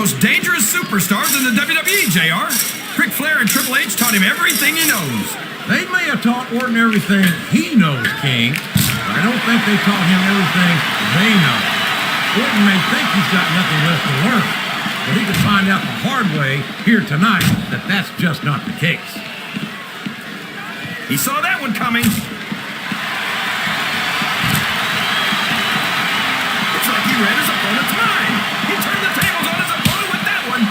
most dangerous superstars in the WWE, JR. Ric Flair and Triple H taught him everything he knows. They may have taught Orton everything he knows, King, but I don't think they taught him everything they know. Orton may think he's got nothing left to learn, but he could find out the hard way here tonight that that's just not the case. He saw that one coming. It's like he read his opponent's mind. He turned the tables on his opponent with that one.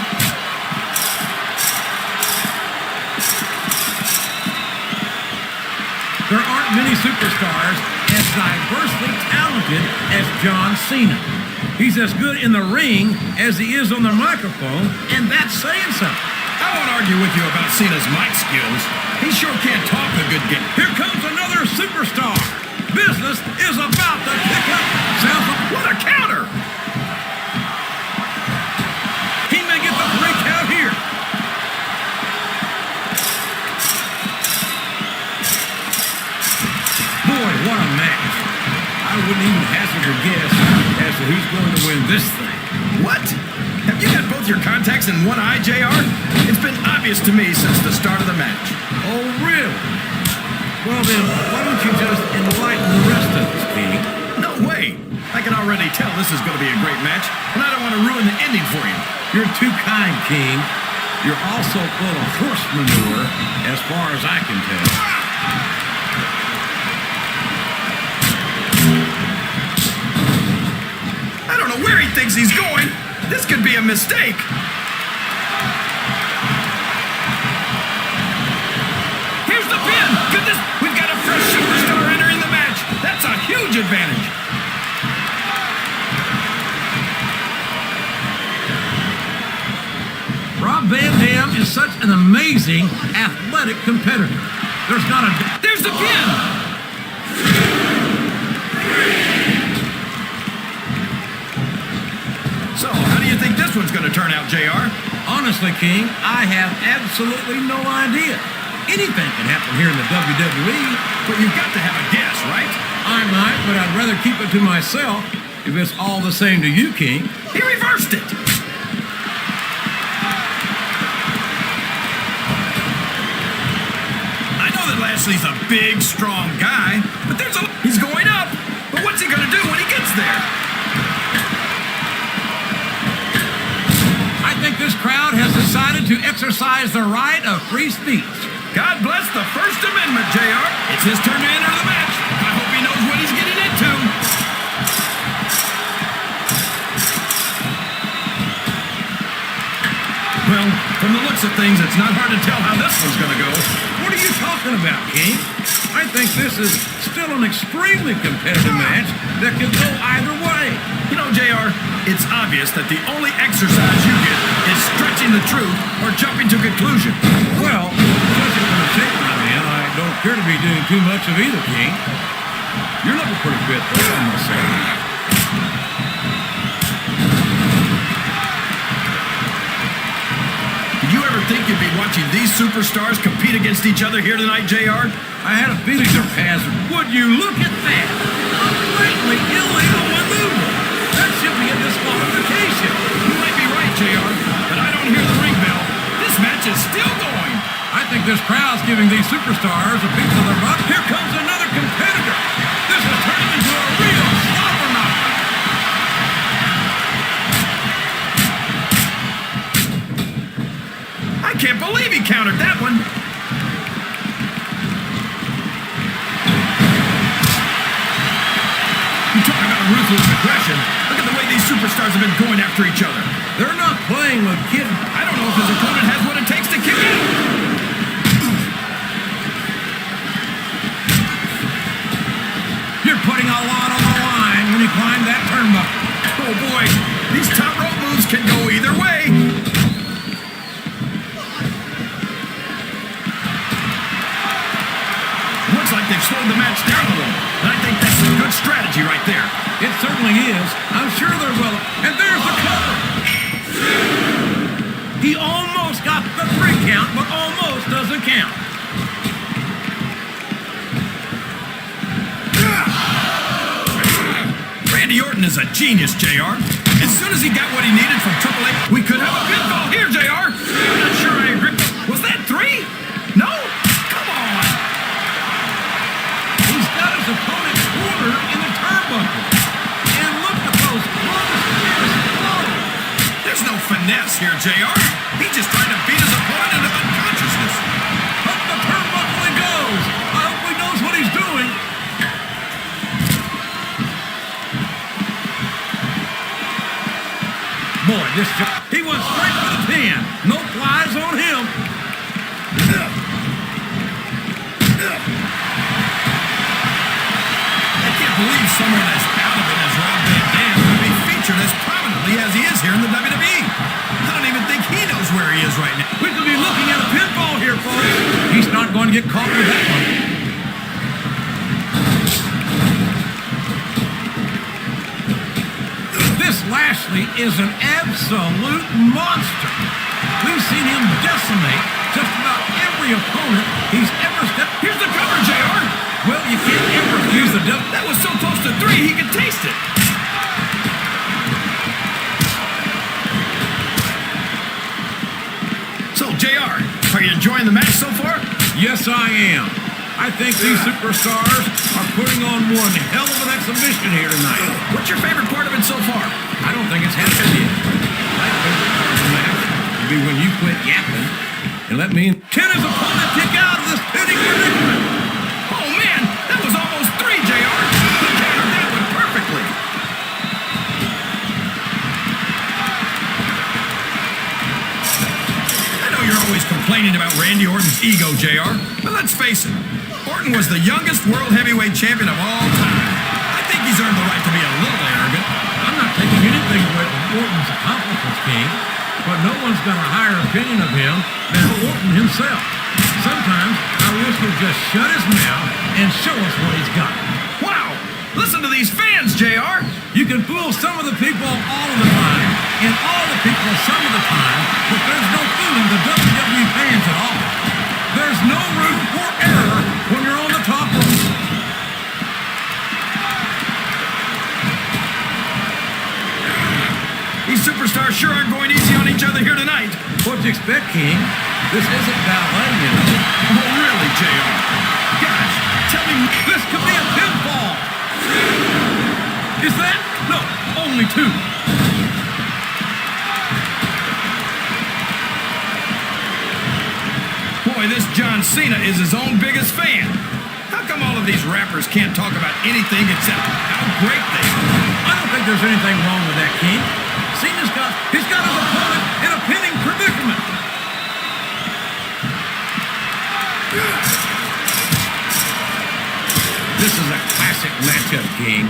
There aren't many superstars as diversely talented as John Cena. He's as good in the ring as he is on the microphone, and that's saying something. I won't argue with you about Cena's mic skills. He sure can't talk a good game. Here comes another superstar. Business is about to pick up. Sounds like What a counter! he may get the 3 count here. Boy, what a match. I wouldn't even hazard a guess as to who's going to win this thing. What? Have you got both your contacts in one eye, JR? It's been obvious to me since the start of the match. Oh, really? Well, then, why don't you just enlighten the rest of us, King? No way! I can already tell this is going to be a great match, and I don't want to ruin the ending for you. You're too kind, King. You're also full of horse manure, as far as I can tell. I don't know where he thinks he's going. This could be a mistake. Here's the pin. Goodness, we've got a fresh superstar entering the match. That's a huge advantage. Rob Van Dam is such an amazing athletic competitor. There's not a... There's the pin. So, how do you think this one's going to turn out, JR? Honestly, King, I have absolutely no idea. Anything can happen here in the WWE. But you've got to have a guess, right? I might, but I'd rather keep it to myself if it's all the same to you, King. He reversed it. I know that Lashley's a big, strong guy, but he's going up. But what's he going to do when he gets there? I think this crowd has decided to exercise the right of free speech. God bless the First Amendment, JR. It's his turn to enter the match. I hope he knows what he's getting into. Well, from the looks of things, it's not hard to tell how this one's going to go. What are you talking about, King? I think this is still an extremely competitive match that can go either way. You know, JR, it's obvious that the only exercise you get is stretching the truth or jumping to conclusions. Well, judging from the shape I'm in, I don't appear to be doing too much of either, King. You're looking pretty fit, though, I must say. Did you ever think you'd be watching these superstars compete against each other here tonight, JR? I had a feeling there was hazard. Would you look at that? A blatantly illegal maneuver. That should be a disqualification. You might be right, JR, but I don't hear the ring bell. This match is still going. I think this crowd's giving these superstars a piece of their butt. Here comes another competitor. This is turning into a real slobber knocker. I can't believe he countered that one. You talk about ruthless aggression. Look at the way these superstars have been going after each other. They're not playing with kids. I don't know if his opponent has what it takes to kick out. You're putting a lot on the line when you climb that turnbuckle. Oh boy, these top rope moves can go either way. Looks like they've slowed the match down a little. And I think that's a good strategy right there. It certainly is. I'm sure they're well. And there's the cover. He almost got the 3 count, but almost doesn't count. Randy Orton is a genius, JR. As soon as he got what he needed from Triple H, we could have a pinfall here, JR. I'm not sure I agree. Was that 3? No? Come on. He's got his opponent cornered in the turnbuckle. And look at those close blows. There's no finesse here, JR. He just tried to beat his opponent into unconsciousness. Up the turnbuckle he goes. I hope he knows what he's doing. Boy, he went straight for the pin. No flies on him. I can't believe someone as out of it as Rob Van Dam would be featured as prominently as he is here in the WWE. I don't even think he knows where he is right now. We could be looking at a pinfall here, folks. He's not going to get caught with that one. This Lashley is an absolute monster. We've seen him decimate just about every opponent he's ever stepped. Here's the cover, JR. Well, you can't ever refuse the double. That was so close to 3, he could taste it. So, JR, are you enjoying the match so far? Yes, I am. I think these superstars are putting on one hell of an exhibition here tonight. What's your favorite part of it so far? I don't think it's happened yet. My favorite part of the match would be when you quit yapping and let me can his opponent kick out of this pinning predicament. Oh, man, that was almost 3, JR. He countered that one perfectly. I know you're always complaining about Randy Orton's ego, JR, but let's face it. Orton was the youngest world heavyweight champion of all time. I think he's earned the right to be a little arrogant. I'm not taking anything away from Orton's accomplishments, King, but no one's got a higher opinion of him than Orton himself. Sometimes I wish he'd just shut his mouth and show us what he's got. Wow! Listen to these fans, JR. You can fool some of the people all of the time, and all the people some of the time, but there's no fooling the WWE fans at all. There's no room for error when you're on the top rope. These superstars sure aren't going easy on each other here tonight. What'd you expect, King? This isn't ballet, you know. Oh, really, JR? Gosh, tell me This could be a pinfall. Is that? No, only 2. Boy, this John Cena is his own biggest fan. How come all of these rappers can't talk about anything except how great they are? I don't think there's anything wrong with that, King. Cena's got his opponent in a pinning predicament. This is a classic matchup, King.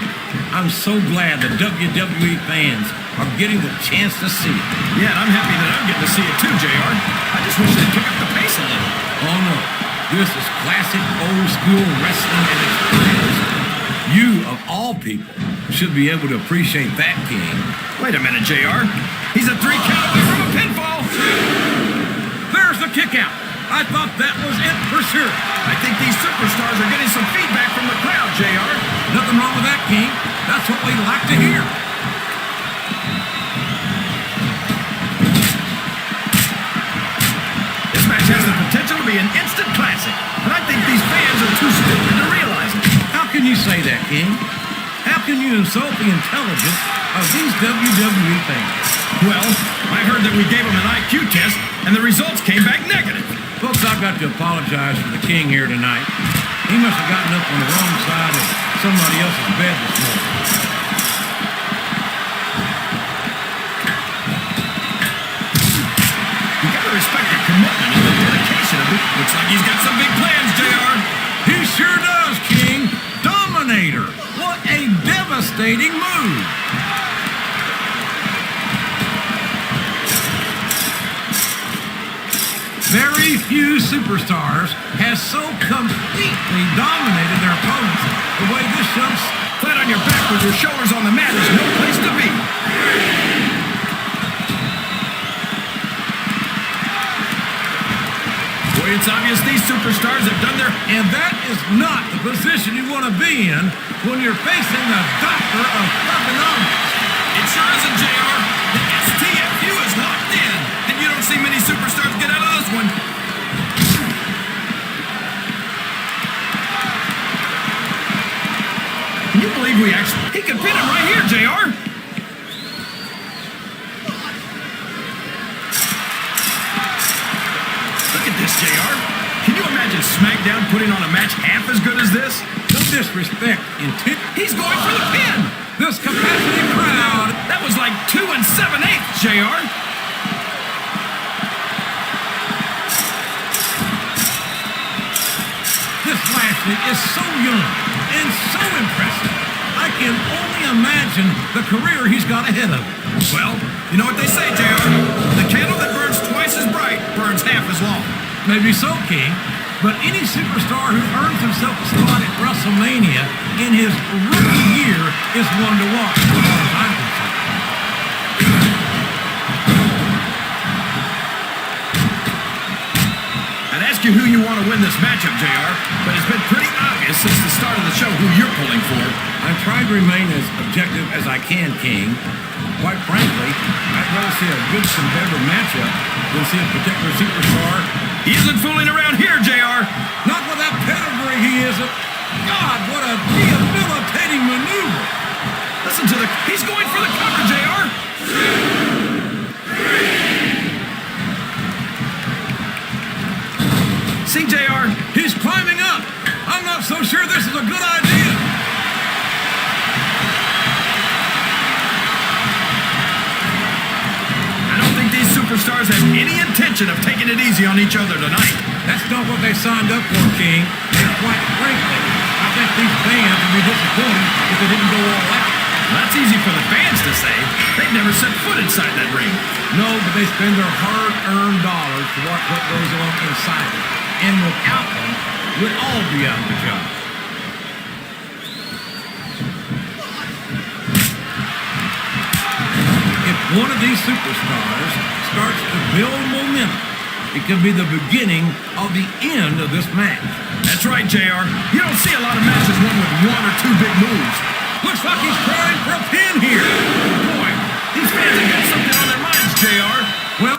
I'm so glad the WWE fans are getting the chance to see it. Yeah, and I'm happy that I'm getting to see it too, JR. I just wish they'd pick up the pace a little. Oh, no. This is classic old-school wrestling and experience. You, of all people, should be able to appreciate that, King. Wait a minute, JR. He's a 3 count away from a pinfall. There's the kick out. I thought that was it for sure. I think these superstars are getting some feedback from the crowd, JR. Nothing wrong with that, King. That's what we like to hear. This match has the potential to be an instant classic, and I think these fans are too stupid to realize it. How can you say that, King? How can you insult the intelligence of these WWE fans? Well, I heard that we gave them an IQ test, and the results came back negative. Folks, I've got to apologize for the King here tonight. He must have gotten up on the wrong side of somebody else's bed this morning. You gotta respect the commitment and the dedication of it. Looks like he's got some big plans, JR. He sure does, King. Dominator. What a devastating move. Very few superstars have so completely dominated their opponents the way this shows. Flat on your back with your shoulders on the mat is no place to be. Boy, it's obvious these superstars have done their... And that is not the position you want to be in when you're facing the doctor of thugonomics. It sure isn't, JR. The STFU is locked in, and you don't see many superstars get out of this one. Can you believe we actually... He can pin him right here, JR. Look at this, JR. Can you imagine SmackDown putting on a match half as good as this? No disrespect. He's going for the pin. This capacity crowd. That was like 2 7/8, JR. This Lashley is so young and so impressive. I can only imagine the career he's got ahead of him. Well, you know what they say, JR. The candle that burns twice as bright burns half as long. Maybe so, King. But any superstar who earns himself a spot at WrestleMania in his rookie year is one to watch, as far as I'm concerned. I'd ask you who you want to win this matchup, JR, but it's been pretty obvious since the start of the show who you're pulling for. I'm trying to remain as objective as I can, King. Quite frankly, I'd rather see a good competitive matchup than see a particular superstar. He isn't fooling around here, JR. Not with that pedigree, he isn't. God, what a debilitating maneuver. Listen to the... He's going for the cover, JR. See, JR? He's climbing up. I'm not so sure this is a good idea. I don't think these superstars have any intention of taking it easy on each other tonight. That's not what they signed up for, King. And quite frankly, I think these fans would be disappointed if they didn't go all out. That's easy for the fans to say. They've never set foot inside that ring. No, but they spend their hard-earned dollars to watch what goes on inside it. And without them, we'd all be out of the job. If one of these superstars starts to build momentum, it could be the beginning of the end of this match. That's right, JR. You don't see a lot of matches won with 1 or 2 big moves. Looks like he's trying for a pin here. Boy, these fans have got something on their minds, JR. Well,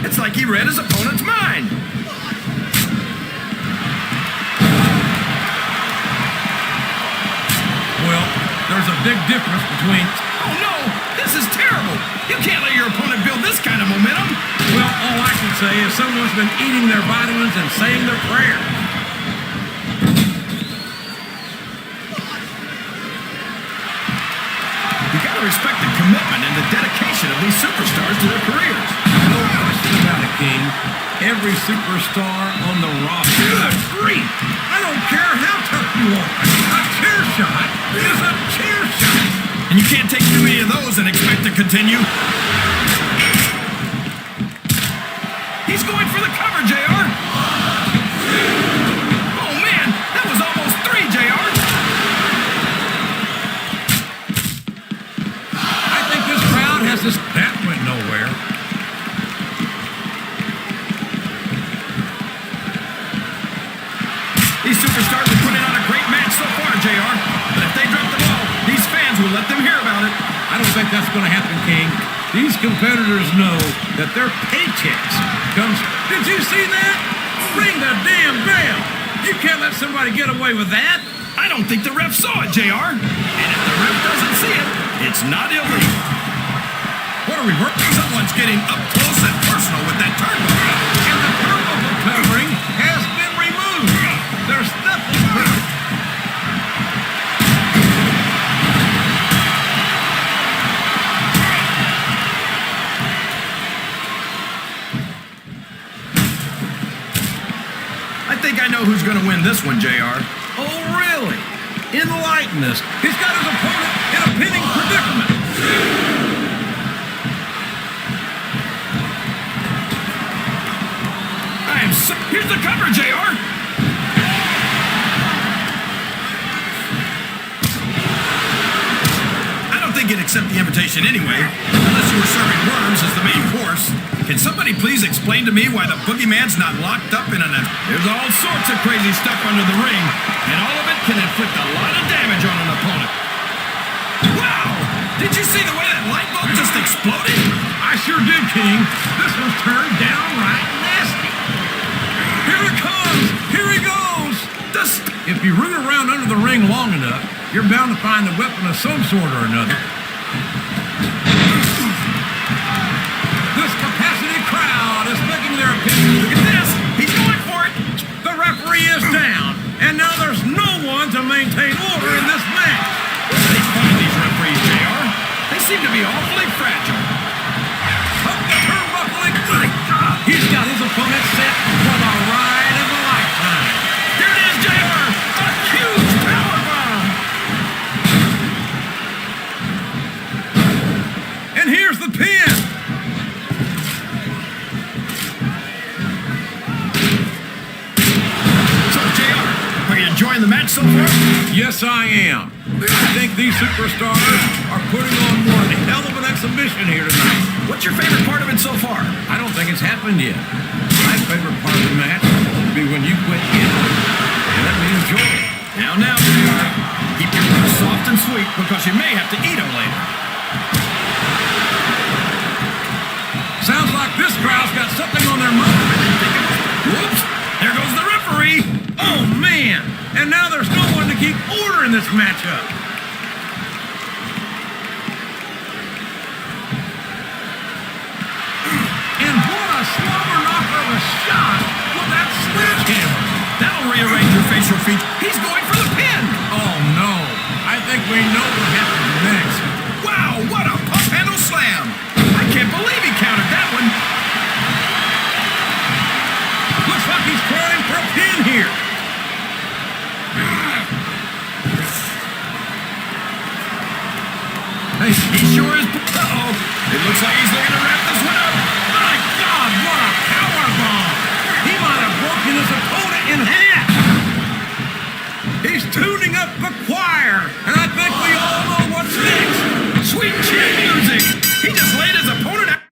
It's like he read his opponent's mind. Well, there's a big difference between... Oh, no! This is terrible! You can't let your opponent build this kind of momentum! Well, all I can say is someone's been eating their vitamins and saying their prayers. You gotta respect the commitment and the dedication of these superstars to their careers. No question about it, King. Every superstar on the roster is a freak. I don't care how tough you are. A chair shot is a chair shot. And you can't take too many of those and expect to continue. He's going for the cover, JR. Oh, man, that was almost 3, JR. I think this crowd has this... That went nowhere. These superstars are putting on a great match so far, JR. But if they drop the ball, these fans will let them hear about it. I don't think that's going to happen, King. These competitors know that their paychecks comes... Did you see that? Ring the damn bell! You can't let somebody get away with that. I don't think the ref saw it, JR. And if the ref doesn't see it, it's not illegal. What a reverse. Someone's getting up close and personal with that turnbuckle. And the turnbuckle covering has been removed. There's nothing left. I think I know who's going to win this one, JR. Oh, really? Enlighten us. He's got his opponent in a pinning predicament. Here's the cover, JR. I don't think he'd accept the invitation anyway, unless you were serving worms as the main course. Can somebody please explain to me why the boogeyman's not locked up in an... There's all sorts of crazy stuff under the ring, and all of it can inflict a lot of damage on an opponent. Wow! Did you see the way that light bulb just exploded? I sure did, King. This one's turned downright nasty. Here it comes! Here he goes! If you root around under the ring long enough, you're bound to find a weapon of some sort or another. This capacity crowd is making their opinion. Look at this! He's going for it! The referee is down, and now there's no one to maintain order in this match. They find these referees, JR. They seem to be awfully fragile. Up the turnbuckle and he's got his opponent set for the ride of a lifetime. Here it is, JR! A huge powerbomb! And here's the pin. So, JR, are you enjoying the match so far? Yes, I am. I think these superstars are putting on one hell of an exhibition here tonight. What's your favorite part of it so far? I don't think it's happened yet. My favorite part of the match would be when you quit gambling and let me enjoy it. Now, JR. Keep your words soft and sweet because you may have to eat them later. Sounds like this crowd's got something on their mind. Whoops! There goes the referee! Oh, man! And now there's no one to keep order in this matchup. And what a slobber knocker of a shot with that sledgehammer. That'll rearrange your facial features. He's going for the pin! Oh, no. I think we know what happens next. Wow, what a pump handle slam! I can't believe he countered that one! Looks like he's trying for a pin here. Hey, he sure is... Uh-oh. It looks like he's looking to wrap this one up. My God, what a powerbomb! He might have broken his opponent in half. He's tuning up the choir, and I think we all know what's next. Sweet chin music! He just laid his opponent out.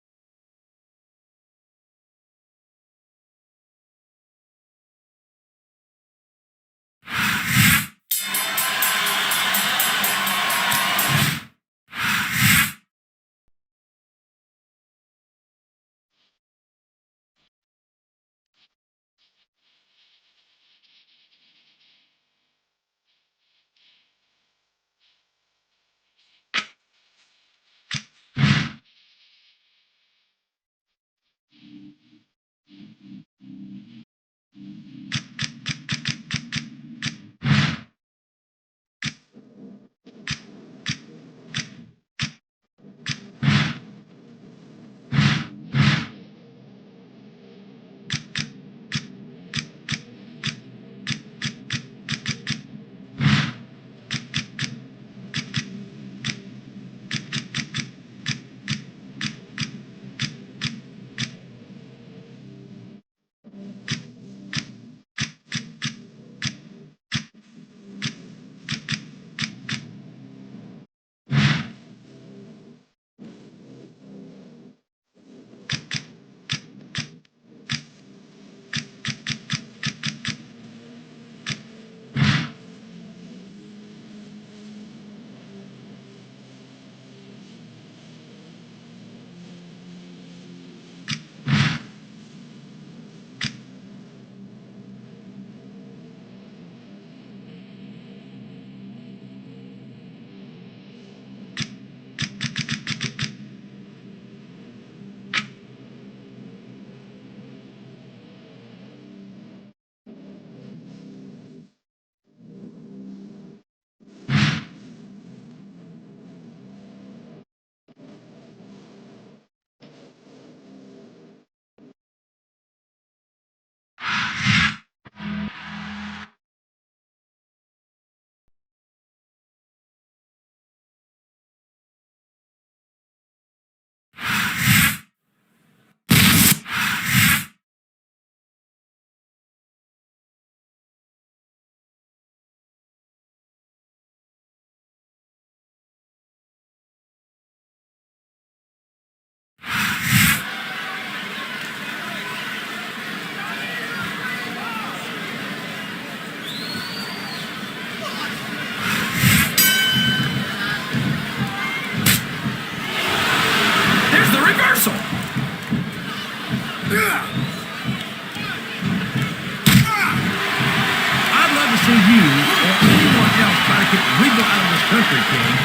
see you or anyone else try to kick Regal out of this country, King,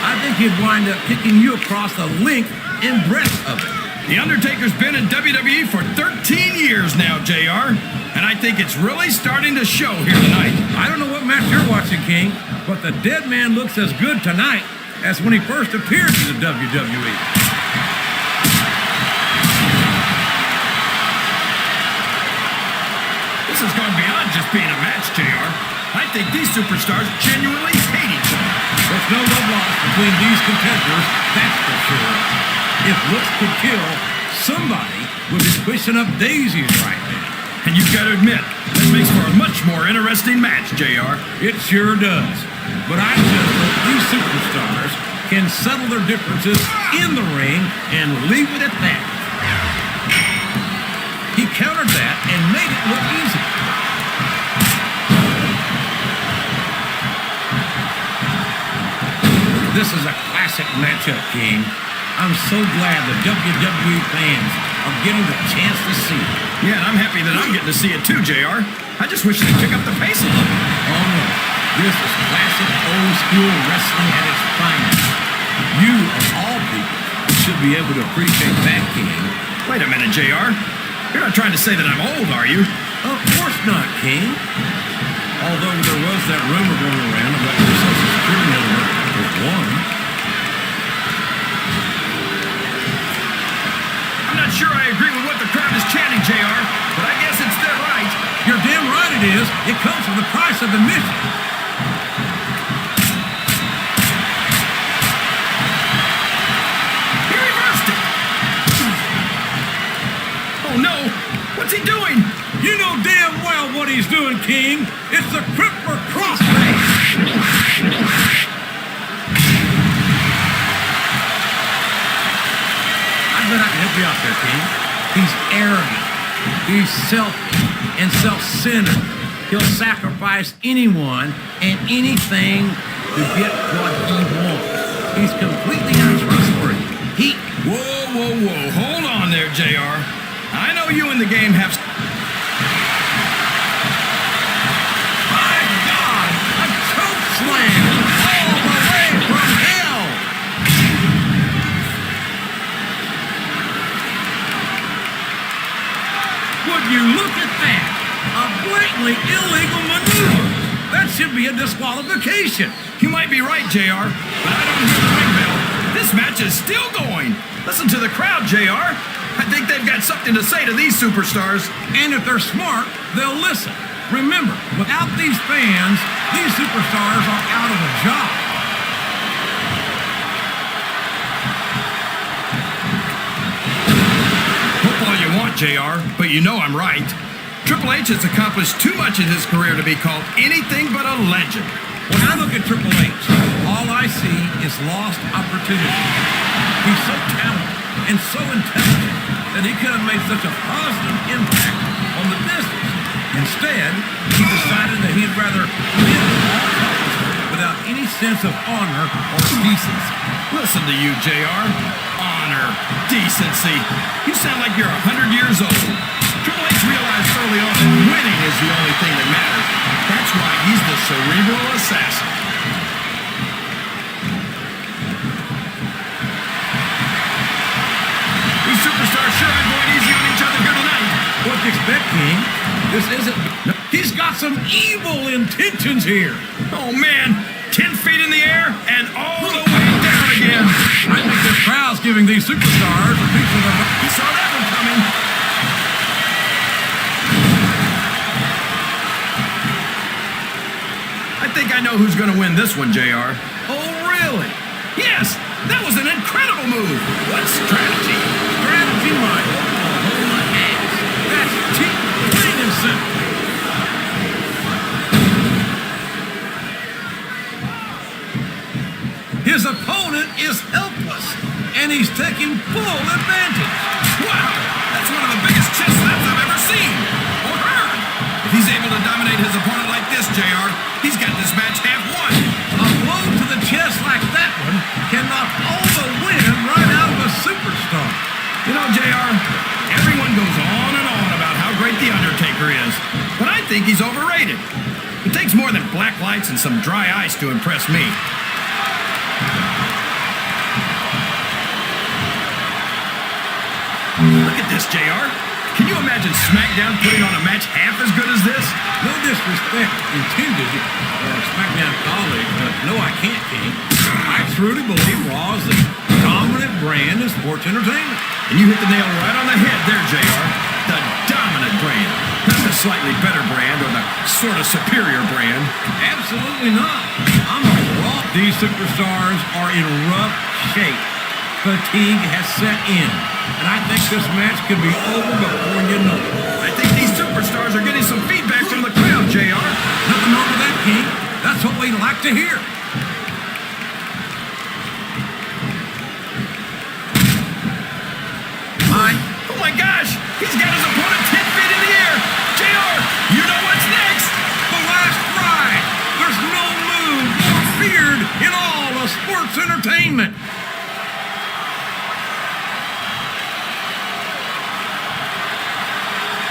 I think he'd wind up kicking you across the length and breadth of it. The Undertaker's been in WWE for 13 years now, JR. And I think it's really starting to show here tonight. I don't know what match you're watching, King, but the dead man looks as good tonight as when he first appeared in the WWE. This has gone beyond just being a match, JR. I think these superstars genuinely hate each other. There's no love lost between these competitors, that's for sure. If looks could kill, somebody would be pushing up daisies right now. And you've got to admit, that makes for a much more interesting match, JR. It sure does. But I just hope these superstars can settle their differences in the ring and leave it at that. He countered that and made it look easy. This is a classic matchup, King. I'm so glad the WWE fans are getting the chance to see it. Yeah, and I'm happy that I'm getting to see it too, JR. I just wish they'd pick up the pace a little. Oh no, this is classic old school wrestling at its finest. You, of all people, should be able to appreciate that, King. Wait a minute, JR. You're not trying to say that I'm old, are you? Of course not, King. Although there was that rumor going around about your Social Security number was one. I'm not sure I agree with what the crowd is chanting, JR, but I guess it's their right. You're damn right it is. It comes with the price of admission. He reversed it. Oh no, what's he doing? You know damn well what he's doing, King. It's the crippler crossface. I bet I can help you out there, King. He's arrogant. He's selfish and self-centered. He'll sacrifice anyone and anything to get what he wants. He's completely untrustworthy. Whoa. Hold on there, JR. I know you in the game have... My God! A choke slam! All the way from hell! Would you look at that? A blatantly illegal maneuver. That should be a disqualification. You might be right, JR, but I don't hear the ring bell. This match is still going. Listen to the crowd, JR. I think they've got something to say to these superstars. And if they're smart, they'll listen. Remember, without these fans, these superstars are out of a job. Hope all you want, JR, but you know I'm right. Triple H has accomplished too much in his career to be called anything but a legend. When I look at Triple H, all I see is lost opportunity. He's so talented and so intelligent that he could have made such a positive impact on the business. Instead, he decided that he'd rather live all costs without any sense of honor or decency. Listen to you, JR. Honor, decency. You sound like you're 100 years old. Triple H realized early on that winning is the only thing that matters. That's why he's the cerebral assassin. These superstars sure are going easy on each other here tonight. What do you expect, King? This isn't... He's got some evil intentions here. Oh, man. 10 feet in the air and all the way down again. I think this crowd's giving these superstars a piece of the... He saw that one coming. I think I know who's going to win this one, JR. Oh, really? Yes, that was an incredible move. What strategy? Strategy, Michael. Hold my ass. That's cheap, plain and simple. His opponent is helpless, and he's taking full advantage. Wow, that's one of the biggest chest slaps I've ever seen or heard. If he's able to dominate his opponent like this, JR, he's got this match half won. A blow to the chest like that one can knock all the wind right out of a superstar. You know, JR, everyone goes on and on about how great The Undertaker is, but I think he's overrated. It takes more than black lights and some dry ice to impress me. Look at this, JR. Can you imagine SmackDown putting on a match half as good as this? No disrespect intended for our SmackDown colleagues, but no, I can't, King. I truly believe Raw is the dominant brand in sports entertainment. And you hit the nail right on the head there, JR. The dominant brand. Not the slightly better brand or the sort of superior brand. Absolutely not. I'm a Raw. These superstars are in rough shape. Fatigue has set in, and I think this match could be over before you know it. I think these superstars are getting some feedback from the crowd, JR. Nothing wrong with that, King. That's what we like to hear. Oh my gosh! He's got his opponent 10 feet in the air! JR, you know what's next! The last ride! There's no move more feared in all of sports entertainment!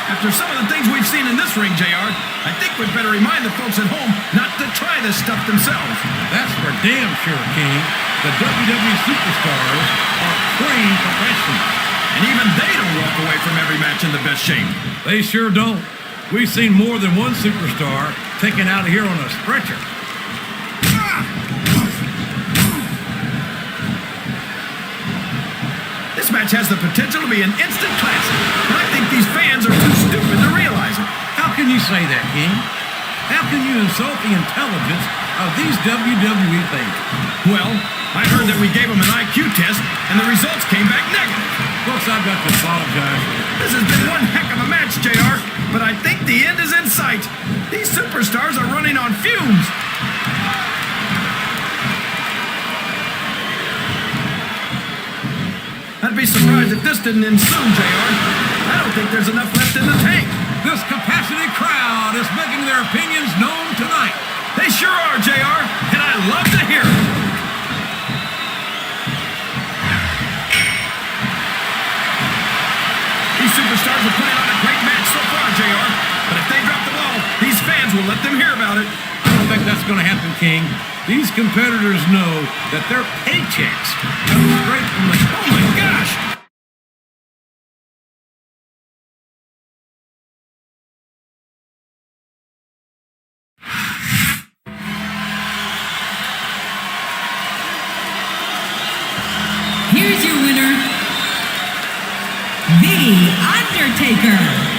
After some of the things we've seen in this ring, JR, I think we'd better remind the folks at home not to try this stuff themselves. That's for damn sure, King. The WWE superstars are trained professionals. And even they don't walk away from every match in the best shape. They sure don't. We've seen more than one superstar taken out of here on a stretcher. This match has the potential to be an instant classic, and I think these fans are too stupid to realize it. How can you say that, King? How can you insult the intelligence of these WWE fans? Well, I heard that we gave them an IQ test, and the results came back negative. Folks, I've got to apologize. This has been one heck of a match, JR, but I think the end is in sight. These superstars are running on fumes. I'd be surprised if this didn't end soon, JR. I don't think there's enough left in the tank. This capacity crowd is making their opinions known tonight. They sure are, JR, and I love to hear it. These superstars are putting on a great match so far, JR. But if they drop the ball, these fans will let them hear about it. I don't think that's going to happen, King. These competitors know that their paychecks come straight from the... Oh, my gosh! Here's your winner, The Undertaker.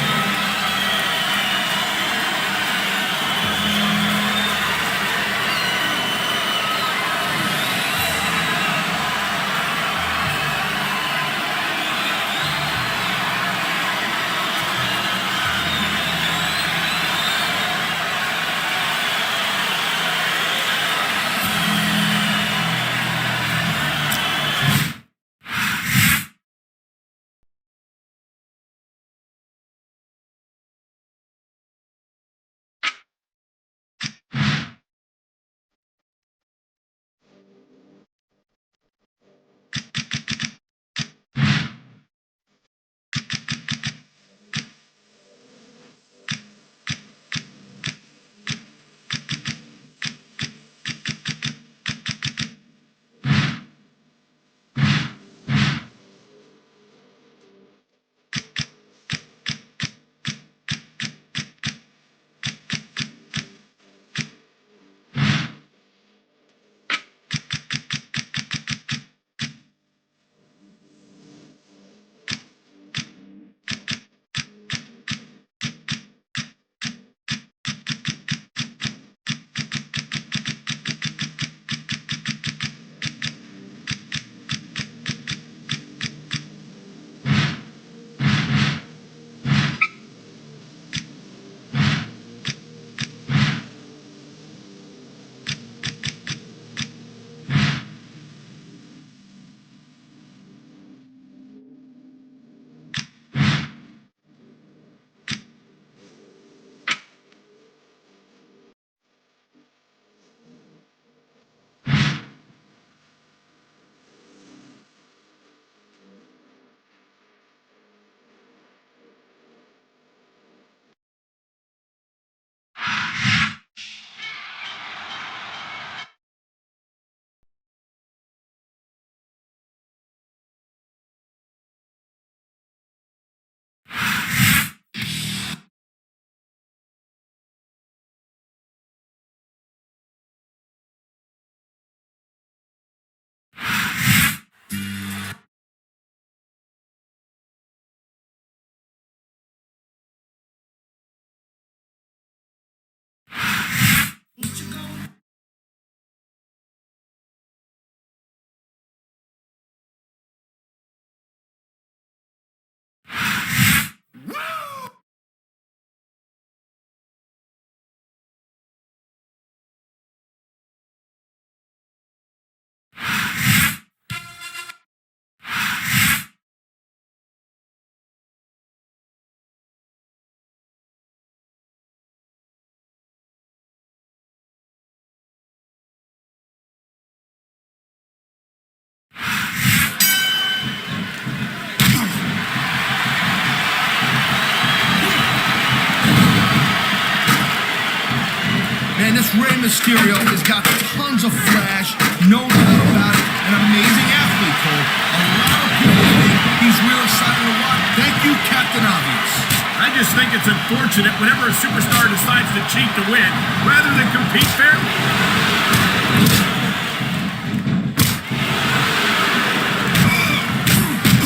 Rey Mysterio has got tons of flash, no doubt about it, an amazing athlete, Cole. A lot of people think he's real exciting to watch. Thank you, Captain Obvious. I just think it's unfortunate whenever a superstar decides to cheat to win rather than compete fairly.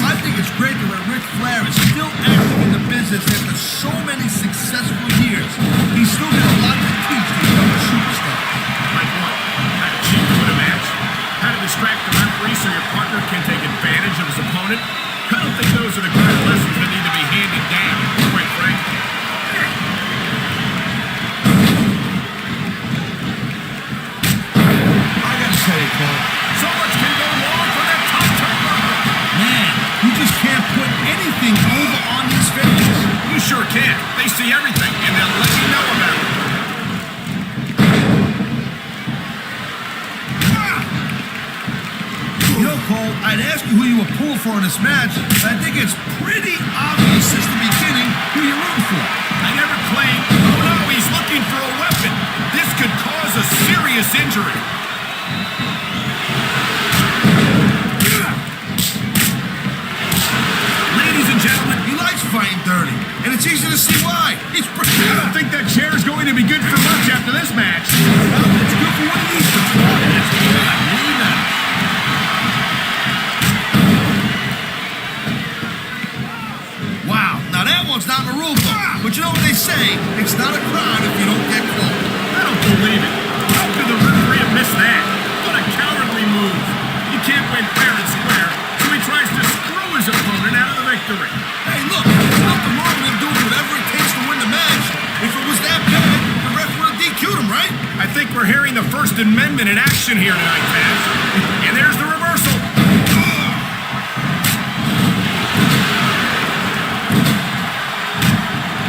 I think it's great that Ric Flair is still active in the business after so many successful years. He's still got a lot to teach these young superstars. Like what? How to cheat to win a match? How to distract the referee so your partner can take advantage of his opponent? I don't think those are the kind of lessons that need to be handed down, quite frankly. I gotta tell you, Cole, So much can go wrong from that top turnbuckle. man, you just can't put anything over on these fans. You sure can. They see everything, and they'll let you know about it. You know, Cole, I'd ask you who you were pulling for in this match, but I think it's pretty obvious since the beginning who you're rooting for. I never claimed, oh no, he's looking for a weapon. This could cause a serious injury. Ladies and gentlemen, He likes fighting dirty, and it's easy to see why. He's pretty I good. don't think that chair is going to be good for much after this match. Well, it's good for what he needs to do. It's good. Really nice. Wow, now that one's not in the rule book. But you know what they say? It's not a crime if you don't get caught. I don't believe it. How could the referee have missed that? What a cowardly move. He can't win fair and square, so he tries to screw his opponent out of the victory. Hey, look, there's nothing wrong with him doing whatever it takes to win the match. If it was that bad, the ref would have DQ'd him, right? I think we're hearing the First Amendment in action here tonight, Taz. And there's the reversal.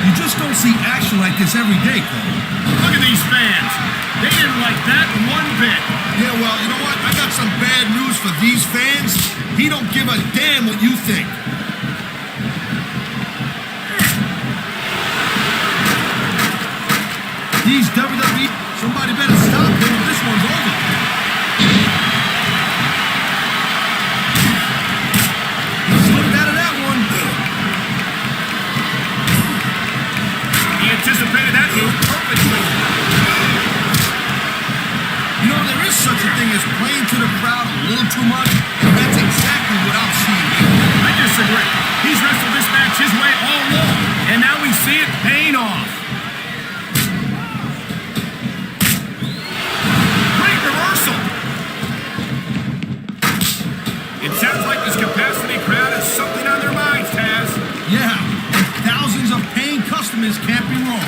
You just don't see action like this every day, Cole. Look at these fans. They didn't like that one bit. Yeah, well, you know what? I got some bad news for these fans. He don't give a damn what you think. These WWE, somebody better stop him or this one's over. He slipped out of that one. He anticipated that move perfectly. You know, there is such a thing as playing to the crowd a little too much, and that's exactly what I'm seeing here. I disagree. He's wrestled this match his way all along, and now we see it paying off. Great reversal. It sounds like this capacity crowd has something on their minds, Taz. Yeah, and thousands of paying customers can't be wrong.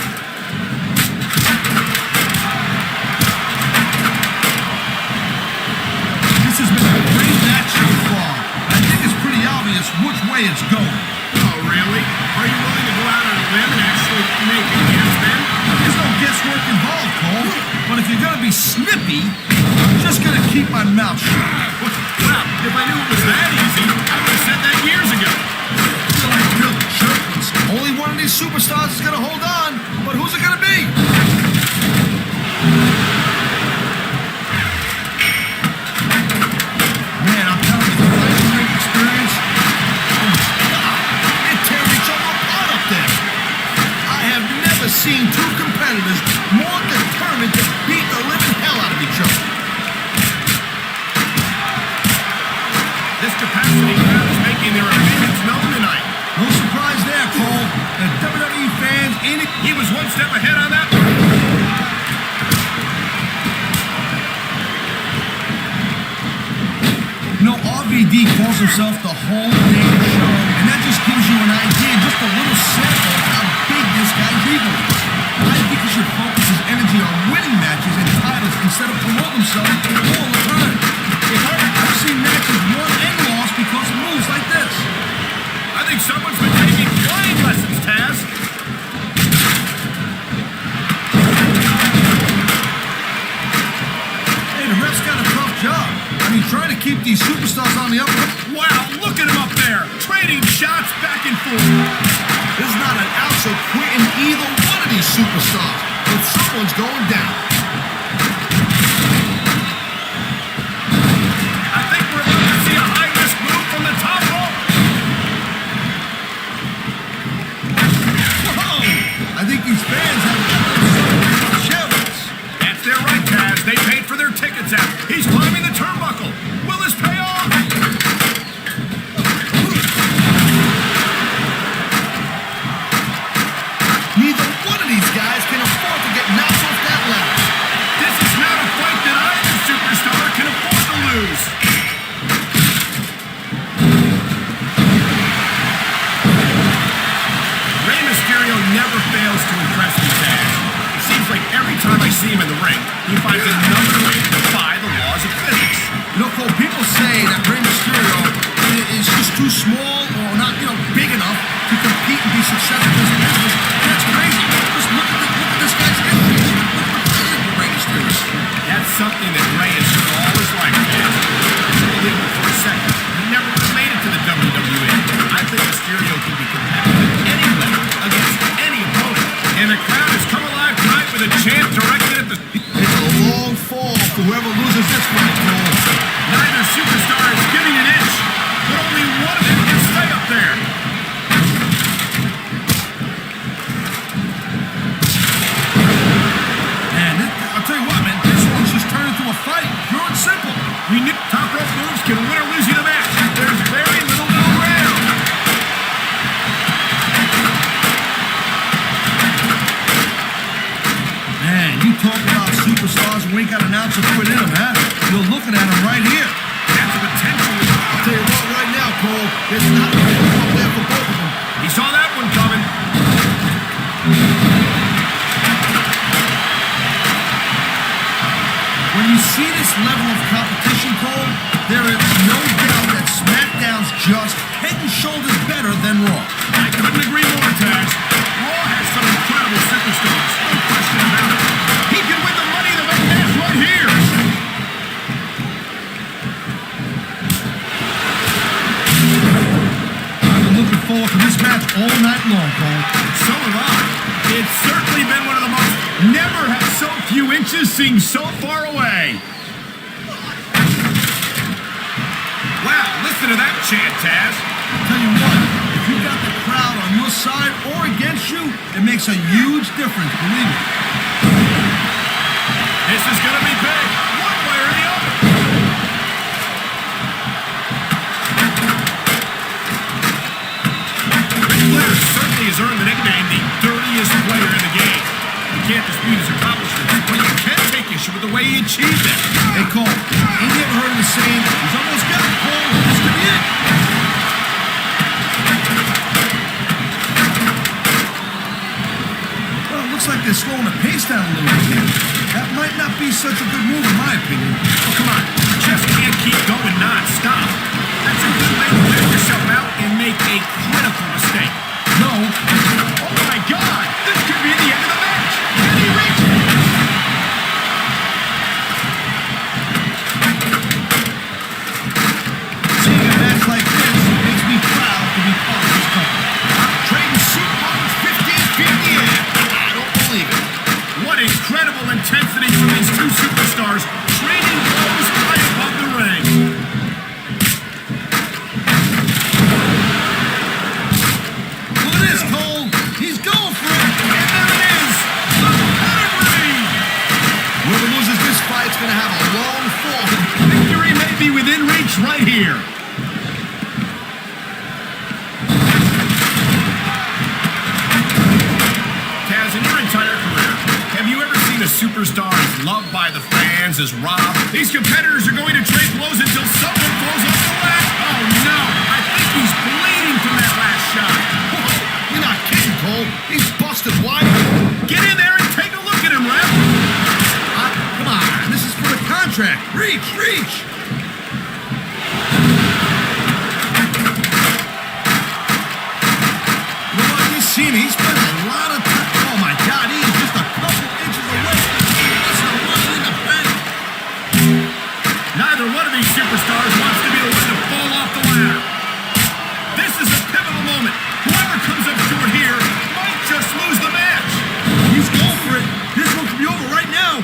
This has been a great match so far. I think it's pretty obvious which way it's going. Oh, really? Are you willing to go out on a limb and actually make a guess then? There's no guesswork involved, Cole. But if you're gonna be snippy, I'm just gonna keep my mouth shut. Well, if I knew it was that easy, I would have said that years ago. I feel like real jerks. Only one of these superstars is gonna hold on, but who's it gonna be? Man, I'm telling you, the legendary experience. Oh my God, they're tearing each other apart up there. I have never seen two competitors more determined to beat the living hell out of each other. This capacity crowd is making their opinions known tonight. No surprise there, Cole. The WWE fans ain't it. He was one step ahead on that one. You know, RVD calls himself the whole damn show, and that just gives you an idea, just a little sample of how big this guy's ego is. I think he should focus his energy on winning matches and titles instead of promoting himself all the time. I've seen matches won and lost because of moves like this. I think someone's been taking flying lessons, Taz. Hey, the ref's got a tough job. I mean, trying to keep these superstars on the up. Wow, look at him up there, trading shots back and forth. There's not an ounce of quitting either one of these superstars, but someone's going down. He finds another way to defy the laws of physics. You know, Cole, people say that Rey Mysterio is just too small or not, big enough to compete and be successful in this business. That's crazy. Just look at this guy's history. Look at the present of Rey Mysterio. That's something that Rey has done all his life, man. Believe it for a second. He never would have made it to the WWE. I think Mysterio can be competitive at any level against any opponent. And the crowd has come alive tonight with a chant directed at the... It's a long fall for whoever loses this fight, Cole. Neither superstar is giving an inch, but only one of them can stay up there. Man, I'll tell you what, man, this one's just turned into a fight. Pure and simple. We knew top rope moves can win or lose you the match. There's very little middle ground. Man, you talk about superstars and we ain't got an ounce of quit in them, huh? You're looking at them right here. That's the potential. I'll tell you what, right now, Cole, there's not a room up there for both of them. He saw that one coming. When you see this level of competition, Cole, there is no doubt that SmackDown's just head and shoulders better than Raw. I couldn't agree more, Taz. Raw has some incredible superstars. No question about it. He can win the Money in the Bank match right here. I've been looking forward to this match all night long, Cole. So have I. It's certainly been one of the most... Never have so few inches seemed so far away. Wow, listen to that chant, Taz. I'll tell you what, if you got the crowd on your side or against you, it makes a huge difference, believe me. This is going to be big, one way or the other. Ric Flair certainly has earned the nickname the dirtiest player in the game. You can't dispute his accomplishments, but you can take issue with the way he achieved them. Hey, Cole, ain't you ever heard of the saying, he's almost got it, Cole, this could be it. Well, it looks like they're slowing the pace down a little bit here. That might not be such a good move, in my opinion. Oh, come on. You just can't keep going non-stop. That's a good way to wear yourself out and make a critical mistake. No. Oh, my God. This could be the end of the match. Can he reach it? Seeing a match like this makes me proud to be part of this company. I'm trading supermodels 15 feet in the air. I don't believe it. What incredible intensity from these two superstars trading blows right above the ring. Look at this, Cole. He's going for it. And there it is. The pedigree. Whoever loses this fight's going to have a long fall. Victory may be within reach right here. Taz, in your entire career, have you ever seen a superstar as loved by the fans as Rob? These competitors are going to trade blows until someone throws off the lat. Oh, no. I think he's bleeding from that last shot. Whoa, you're not kidding, Cole. He's busted wide. Get in there and take a look at him, Ref. Come on, this is for the contract. Reach, reach. You know what, this scene, he spent a lot of time. Oh my God, he is just a couple inches away. That's the Money in the Bank. Neither one of these superstars wants to be the one to fall off the ladder. This is a pivotal moment. Whoever comes up short here might just lose the match. He's going for it. This one could be over right now.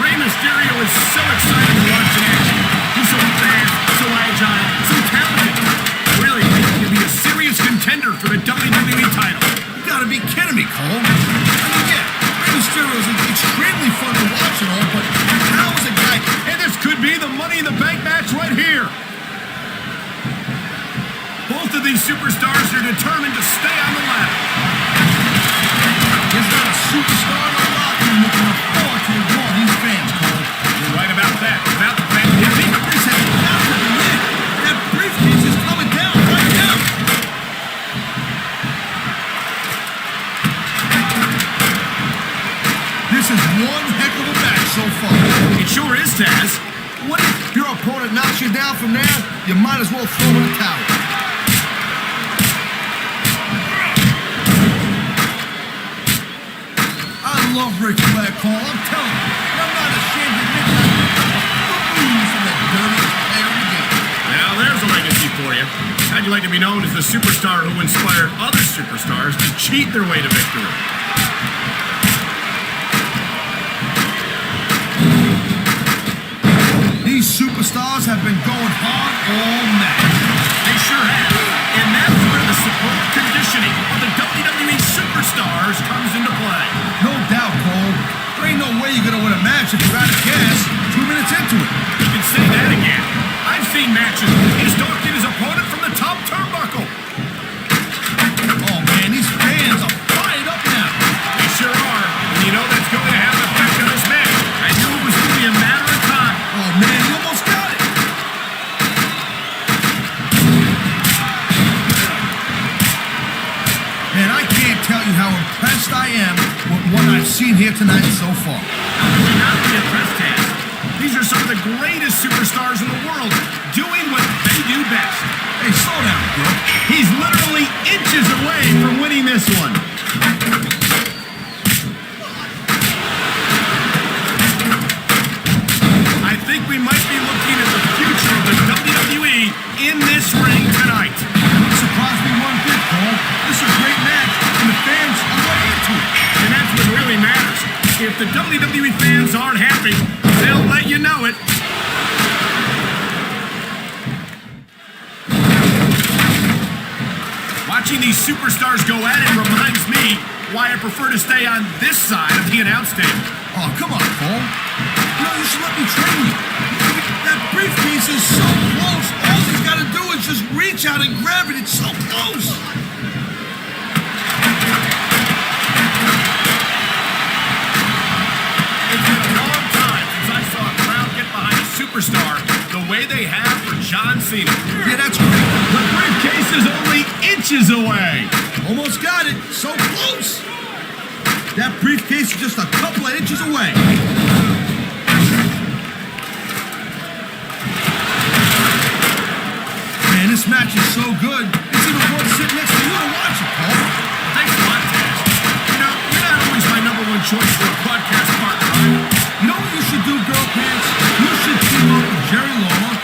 Rey Mysterio is so excited to watch in action. He's so fast, so agile, so talented. Really, he could be a serious contender for the WWE title. You gotta be kidding me, Cole. I mean, yeah, Rey Mysterio is extremely fun to watch and all, but how is a guy... And this could be the Money in the Bank match right here. Both of these superstars are determined to stay on the ladder. There's not a superstar in the locker room looking forward to draw these fans, Cole. You're right about that. Without the fans, This has got to be it. That briefcase is coming down right now. far. It sure is, Taz. What if your opponent knocks you down from there? You might as well throw in the towel. I love Ric Flair, Cole. I'm telling you. And I'm not ashamed to admit that I'm from the dirtiest player in the game. Now, there's a legacy for you. How'd you like to be known as the superstar who inspired other superstars to cheat their way to victory? These superstars have been going hard all match. They sure have. And that's where the superb conditioning of the WWE superstars comes into play. No doubt, Cole. There ain't no way you're going to win a match if you're out of gas 2 minutes into it. You can say that again. I've seen matches. He's stalking his opponent from the top turnbuckle. Oh, man, these fans are fired up now. They sure are. And you know that's going to have an effect on this match. I knew it was going to be a matter of time. Oh, man, you almost got it. Man, I can't tell you how impressed I am with what I've seen here tonight so far. How could you not be impressed, Taz? These are some of the greatest superstars in the world doing what they do best. Hey, slow down, bro. He's literally inches away from winning this one. I think we might be looking at the future of the WWE in this ring tonight. Wouldn't surprise me one bit, Cole. This is a great match, and the fans are way into it. And that's what really matters. If the WWE fans aren't happy, they'll let you know it. Watching these superstars go at it reminds me why I prefer to stay on this side of the announce table. Oh, come on, Cole. You know, you should let me train you. That briefcase is so close. All he's got to do is just reach out and grab it. It's so close. It's been a long time since I saw a crowd get behind a superstar the way they have for John Cena. Yeah, that's great. The briefcase is only inches away. Almost got it. So close. That briefcase is just a couple of inches away. Man, this match is so good. It's even worth sitting next to you to watch it, Paul. Thanks a lot, Taz. You know, you're not always my number one choice for a podcast partner, right? You know what you should do, Girl Pants? You should team up with Jerry Lawler.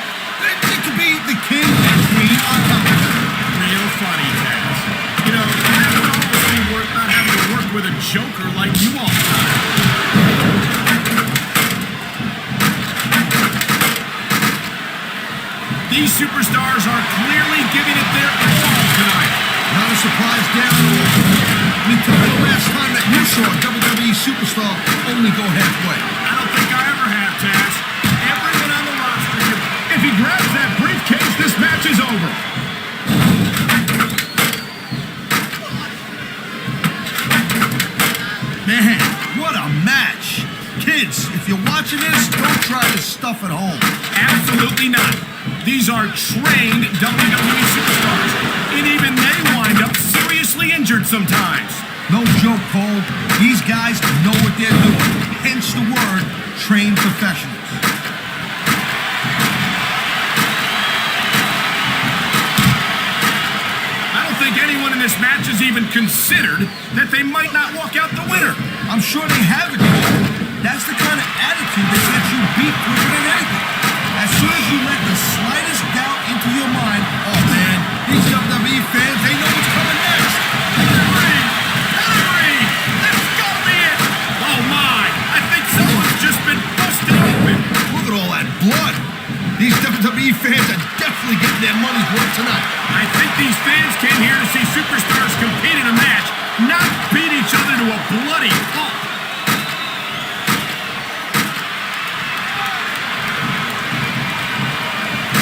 It could be the king and queen on top of it. Real funny, Taz. You know, that would almost be worth not having to work with a joker like you all the time. These superstars are clearly giving it their all tonight. Not a surprise down at all. I mean, tell me the last time that you saw a WWE superstar only go halfway. I don't think I ever have, Taz. Everyone on the roster, if he grabs that briefcase, this match is over. Man, what a match. Kids, if you're watching this, don't try this stuff at home. Absolutely not. These are trained WWE superstars, and even they wind up seriously injured sometimes. No joke, Cole. These guys know what they're doing. Hence the word, trained professionals. I don't think anyone in this match has even considered that they might not walk out the winner. I'm sure they have it, Cole. That's the kind of attitude that gets you beat quicker than anything. As soon as you let the slightest doubt into your mind, oh man, these WWE fans, they know what's coming next. Henry! That's gotta be it! Oh my! I think someone's just been busted open. Look at all that blood. These WWE fans are definitely getting their money's worth tonight. I think these fans came here to see superstars compete in a match, not beat each other to a bloody pulp.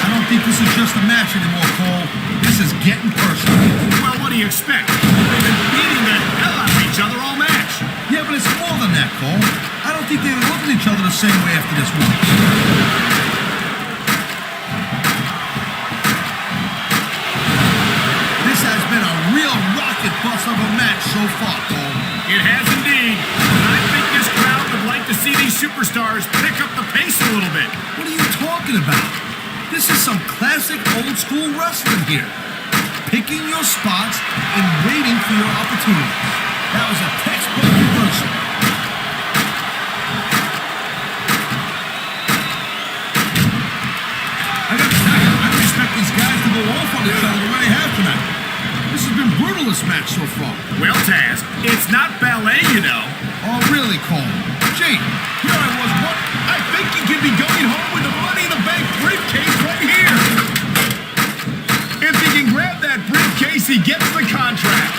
I don't think this is just a match anymore, Cole. This is getting personal. Well, what do you expect? They've been beating the hell out of each other all match. Yeah, but it's more than that, Cole. I don't think they look at each other the same way after this one. This has been a real rocket bust of a match so far, Cole. It has indeed. And I think this crowd would like to see these superstars pick up the pace a little bit. What are you talking about? This is some classic old school wrestling here. Picking your spots and waiting for your opportunity. That was a textbook reversal. I gotta tell you, I don't expect these guys to go off on each other the way they have tonight. This has been brutal, this match so far. Well, Taz, it's not ballet, you know. Oh, really, Cole? Gee, here I was. What? I think you can be going home with the Money in the Bank briefcase right here. If he can grab that briefcase, he gets the contract.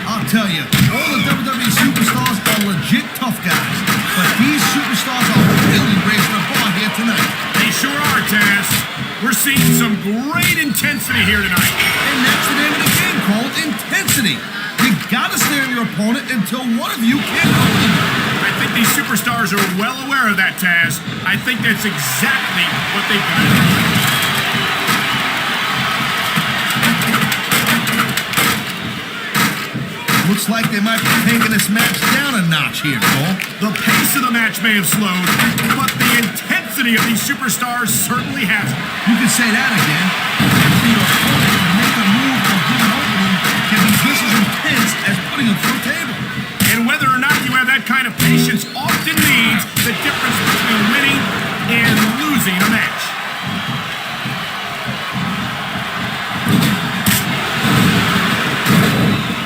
I'll tell you, all the WWE superstars are legit tough guys, but these superstars are really raising the bar here tonight. They sure are, Taz. We're seeing some great intensity here tonight. And that's the name of the game, Cole, intensity. You gotta stare at your opponent until one of you can't hold him. I think these superstars are well aware of that, Taz. I think that's exactly what they've got to do. Looks like they might be taking this match down a notch here, Cole. The pace of the match may have slowed, but the intensity of these superstars certainly hasn't. You can say that again. For your opponent to make a move or give an opening can be just as intense as putting him through a table. And whether or not you have that kind of patience often means the difference between winning and losing a match.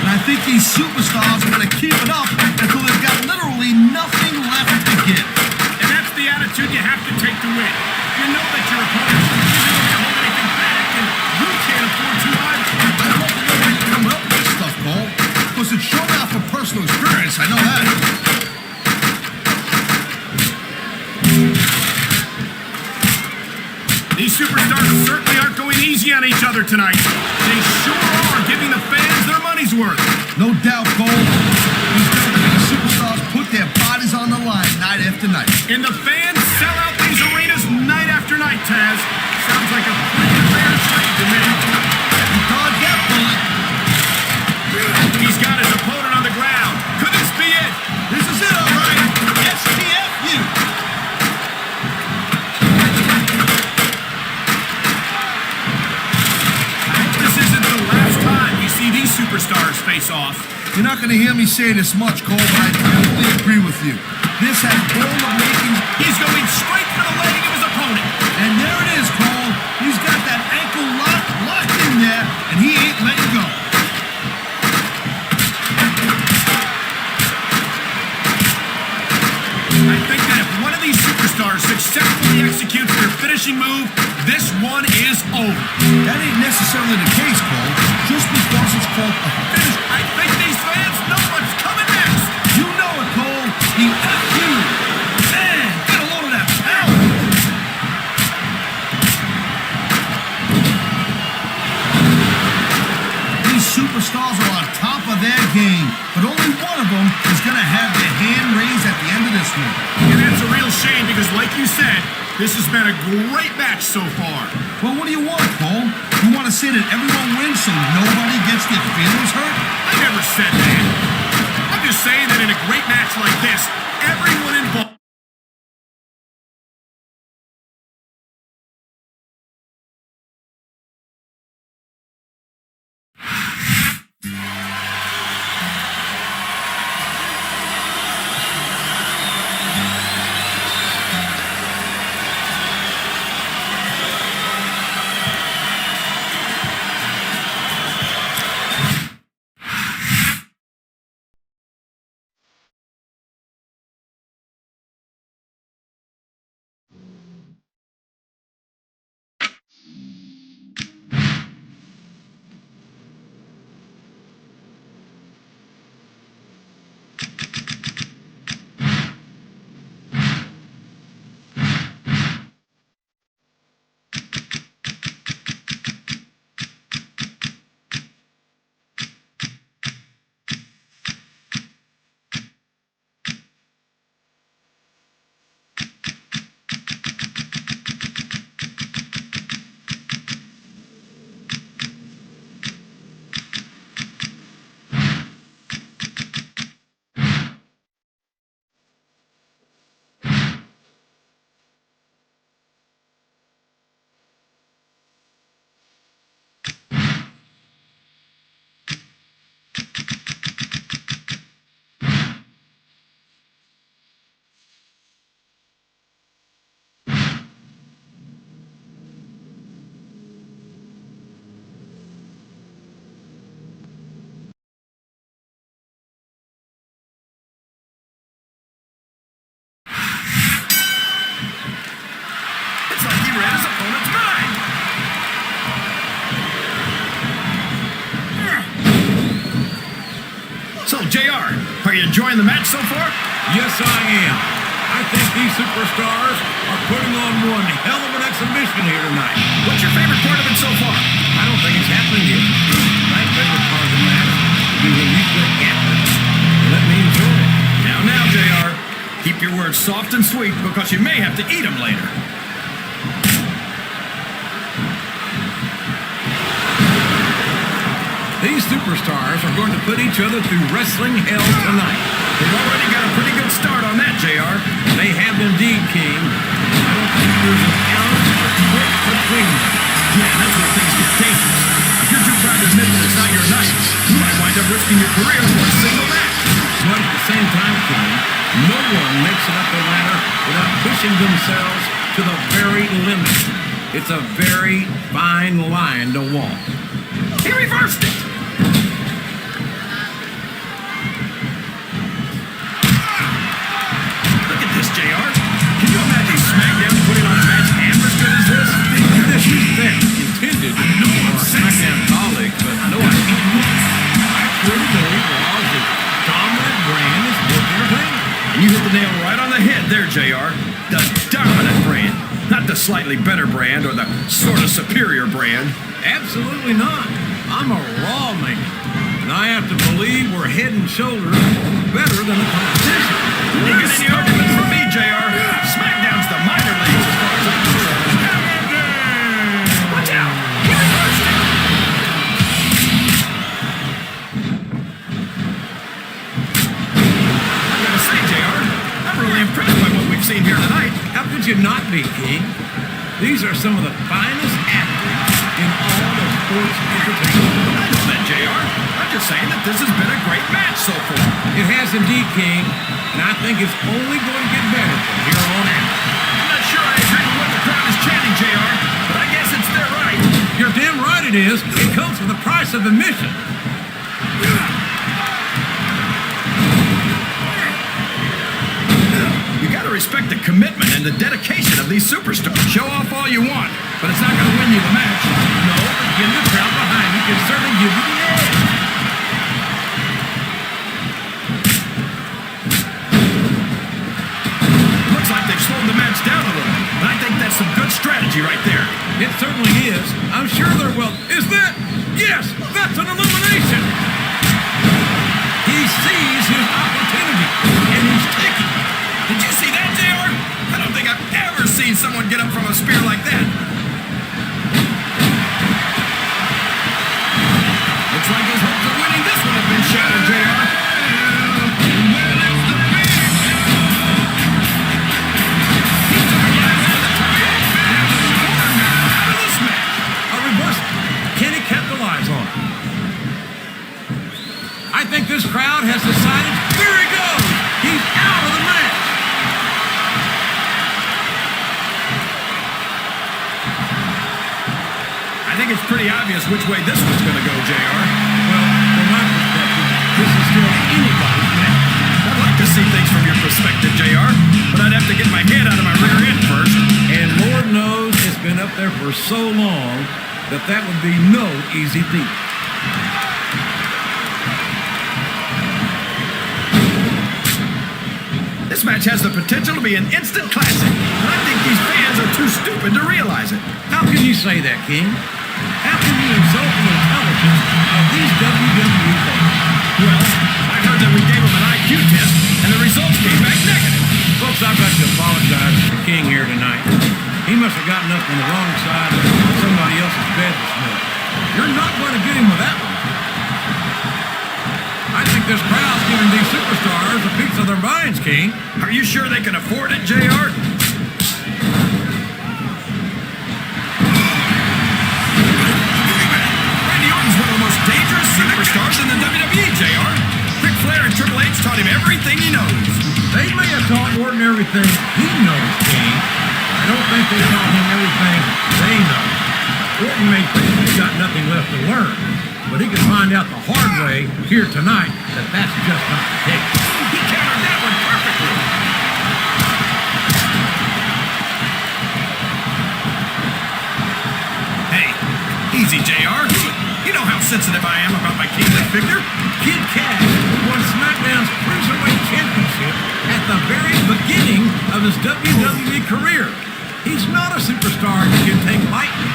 And I think these superstars are going to keep it up until they've got literally nothing left to give. And that's the attitude you have to take to win. You know that your opponent isn't going to hold anything back, and you can't afford to either. I don't know how you're coming up with this stuff, Cole, because it's shown out from personal experience. I know that. These superstars certainly aren't going easy on each other tonight. They sure are giving the fans their money's worth. No doubt, Cole. These WWE superstars put their bodies on the line night after night. And the fans sell out these arenas night after night, Taz. Sounds like a pretty fair trade to me. Dodge that bullet. He's got his opponent on the ground. Could this be it? This is it, all right. STFU. I hope this isn't the last time you see these superstars face off. You're not going to hear me say this much, Cole, but I totally agree with you. This has all the makings. He's going straight for the leg of his opponent. And there it is, Cole. He's got that ankle locked in there, and he ain't letting go. I think that if one of these superstars successfully executes their finishing move, this one is over. That ain't necessarily the case, Cole. Just because it's called a finish. I think these fans know what's coming next. You know it, Cole. The FU. Man, get a load of that power. These superstars are on top of their game, but only one of them is going to have their hand raised at the end of this one. And that's a real shame because, like you said, this has been a great match so far. Well, what do you want, Cole? You want to say that everyone wins so nobody gets their feelings hurt? I never said that. I'm just saying that in a great match like this, everyone involved JR, are you enjoying the match so far? Yes, I am. I think these superstars are putting on one hell of an exhibition here tonight. What's your favorite part of it so far? I don't think it's happening yet. My favorite part of the match will be when you quit yapping and let me enjoy it. Now, JR, keep your words soft and sweet because you may have to eat them later. These superstars are going to put each other through wrestling hell tonight. They've already got a pretty good start on that, JR. They have indeed, King. I don't think there's an ounce of quit between them. Yeah, that's where things get dangerous. If you're too proud to admit that it's not your night, you might wind up risking your career for a single match. But at the same time, King, no one makes it up the ladder without pushing themselves to the very limit. It's a very fine line to walk. He reversed it. Look at this, JR. Can you imagine SmackDown putting on a match half as good as this? This is them intended for SmackDown colleagues, but no idea. I truly believe Raw's a dominant brand is worth entertainment. And you hit the nail right on the head there, JR. The dominant brand. Not the slightly better brand or the sort of superior brand. Absolutely not. I'm a Raw man, and I have to believe we're head and shoulders better than the competition. You get any arguments from me, JR? SmackDown's the minor leagues as far as I'm concerned. Watch out! He reversed it! I gotta say, JR, I'm really impressed by what we've seen here tonight. How could you not be, King? These are some of the finest athletes in all of sports entertainment. I know that, JR. I'm just saying that this has been a great match so far. It has indeed, King, and I think it's only going to get better from here on out. I'm not sure I agree with what the crowd is chanting, JR, but I guess it's their right. You're damn right it is. It comes with the price of admission. You gotta respect the commitment and the dedication of these superstars. Show off all you want, but it's not gonna win you the match. No, but getting the crowd behind you can certainly give you the edge. Looks like they've slowed the match down a little, and I think that's some good strategy right there. It certainly is. I'm sure they're well. Is that? Yes, that's an elimination. He sees his opportunity, and he's taking it. Did you see that, JR? I don't think I've ever seen someone get up from a spear like that. Looks like his hopes of winning this one have been shattered, JR. He took a last at the top rope. Now this corner out of this match. A reversal. Can he capitalize on it? I think this crowd has decided. Here he goes. He's out of the match. I think it's pretty obvious which way this one's going to go, JR. Well, from my perspective, this is still anybody's match. I'd like to see things from your perspective, JR, but I'd have to get my head out of my rear end first. And Lord knows it's been up there for so long that that would be no easy feat. This match has the potential to be an instant classic, and I think these fans are too stupid to realize it. How can you say that, King? How can you insult the intelligence of these WWE fans? Well, I heard that we gave them an IQ test, and the results came back negative. Folks, I've got to apologize to the King here tonight. He must have gotten up on the wrong side of somebody else's bed this morning. You're not going to get him with that one. I think this crowd's giving these superstars a piece of their minds, King. Are you sure they can afford it, JR? Randy Orton's one of the most dangerous superstars in the WWE, JR. Ric Flair and Triple H taught him everything he knows. They may have taught Orton everything he knows, King. I don't think they taught him everything they know. Orton may think he's got nothing left to learn, but he can find out the hard way here tonight that that's just not the case. He countered that one perfectly. Hey, easy, JR. You know how sensitive I am about my kingly figure. Kid Cash won SmackDown the very beginning of his WWE career. He's not a superstar you can take lightly.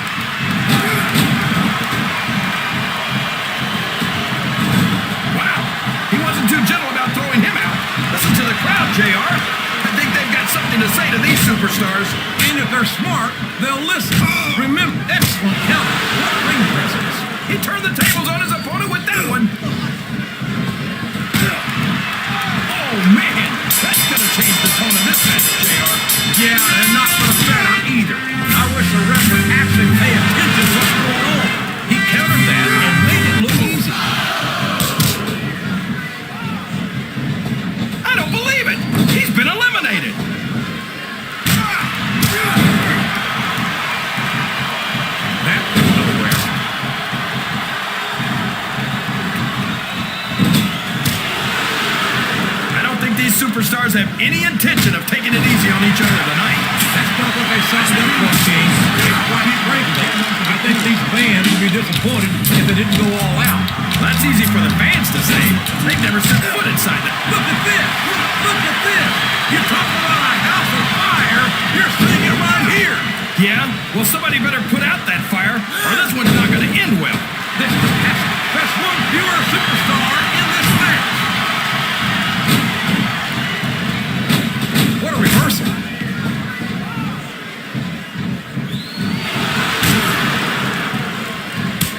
Wow, he wasn't too gentle about throwing him out. Listen to the crowd, JR. I think they've got something to say to these superstars. And if they're smart, they'll listen. Remember, excellent counter. What ring presence. He turned the tables on his opponent with that one. Oh, man, that's going to change the tone of this match, JR. Yeah, and not for the better either. I wish the ref would actually pay attention to what's going on. He countered that and made it look easy. I don't believe it. He's been eliminated. That was nowhere. I don't think these superstars have any intention of taking it easy on each other tonight. That's not what they signed up for, King. Quite frankly, I think these fans would be disappointed if they didn't go all out. That's easy for the fans to say. They've never set foot inside them. Look at this! Look at this! You talk about a house of fire, you're seeing it right here! Yeah? Well, somebody better put out that fire, or this one's not going to end well. That's one fewer superstar in this match. What a reversal.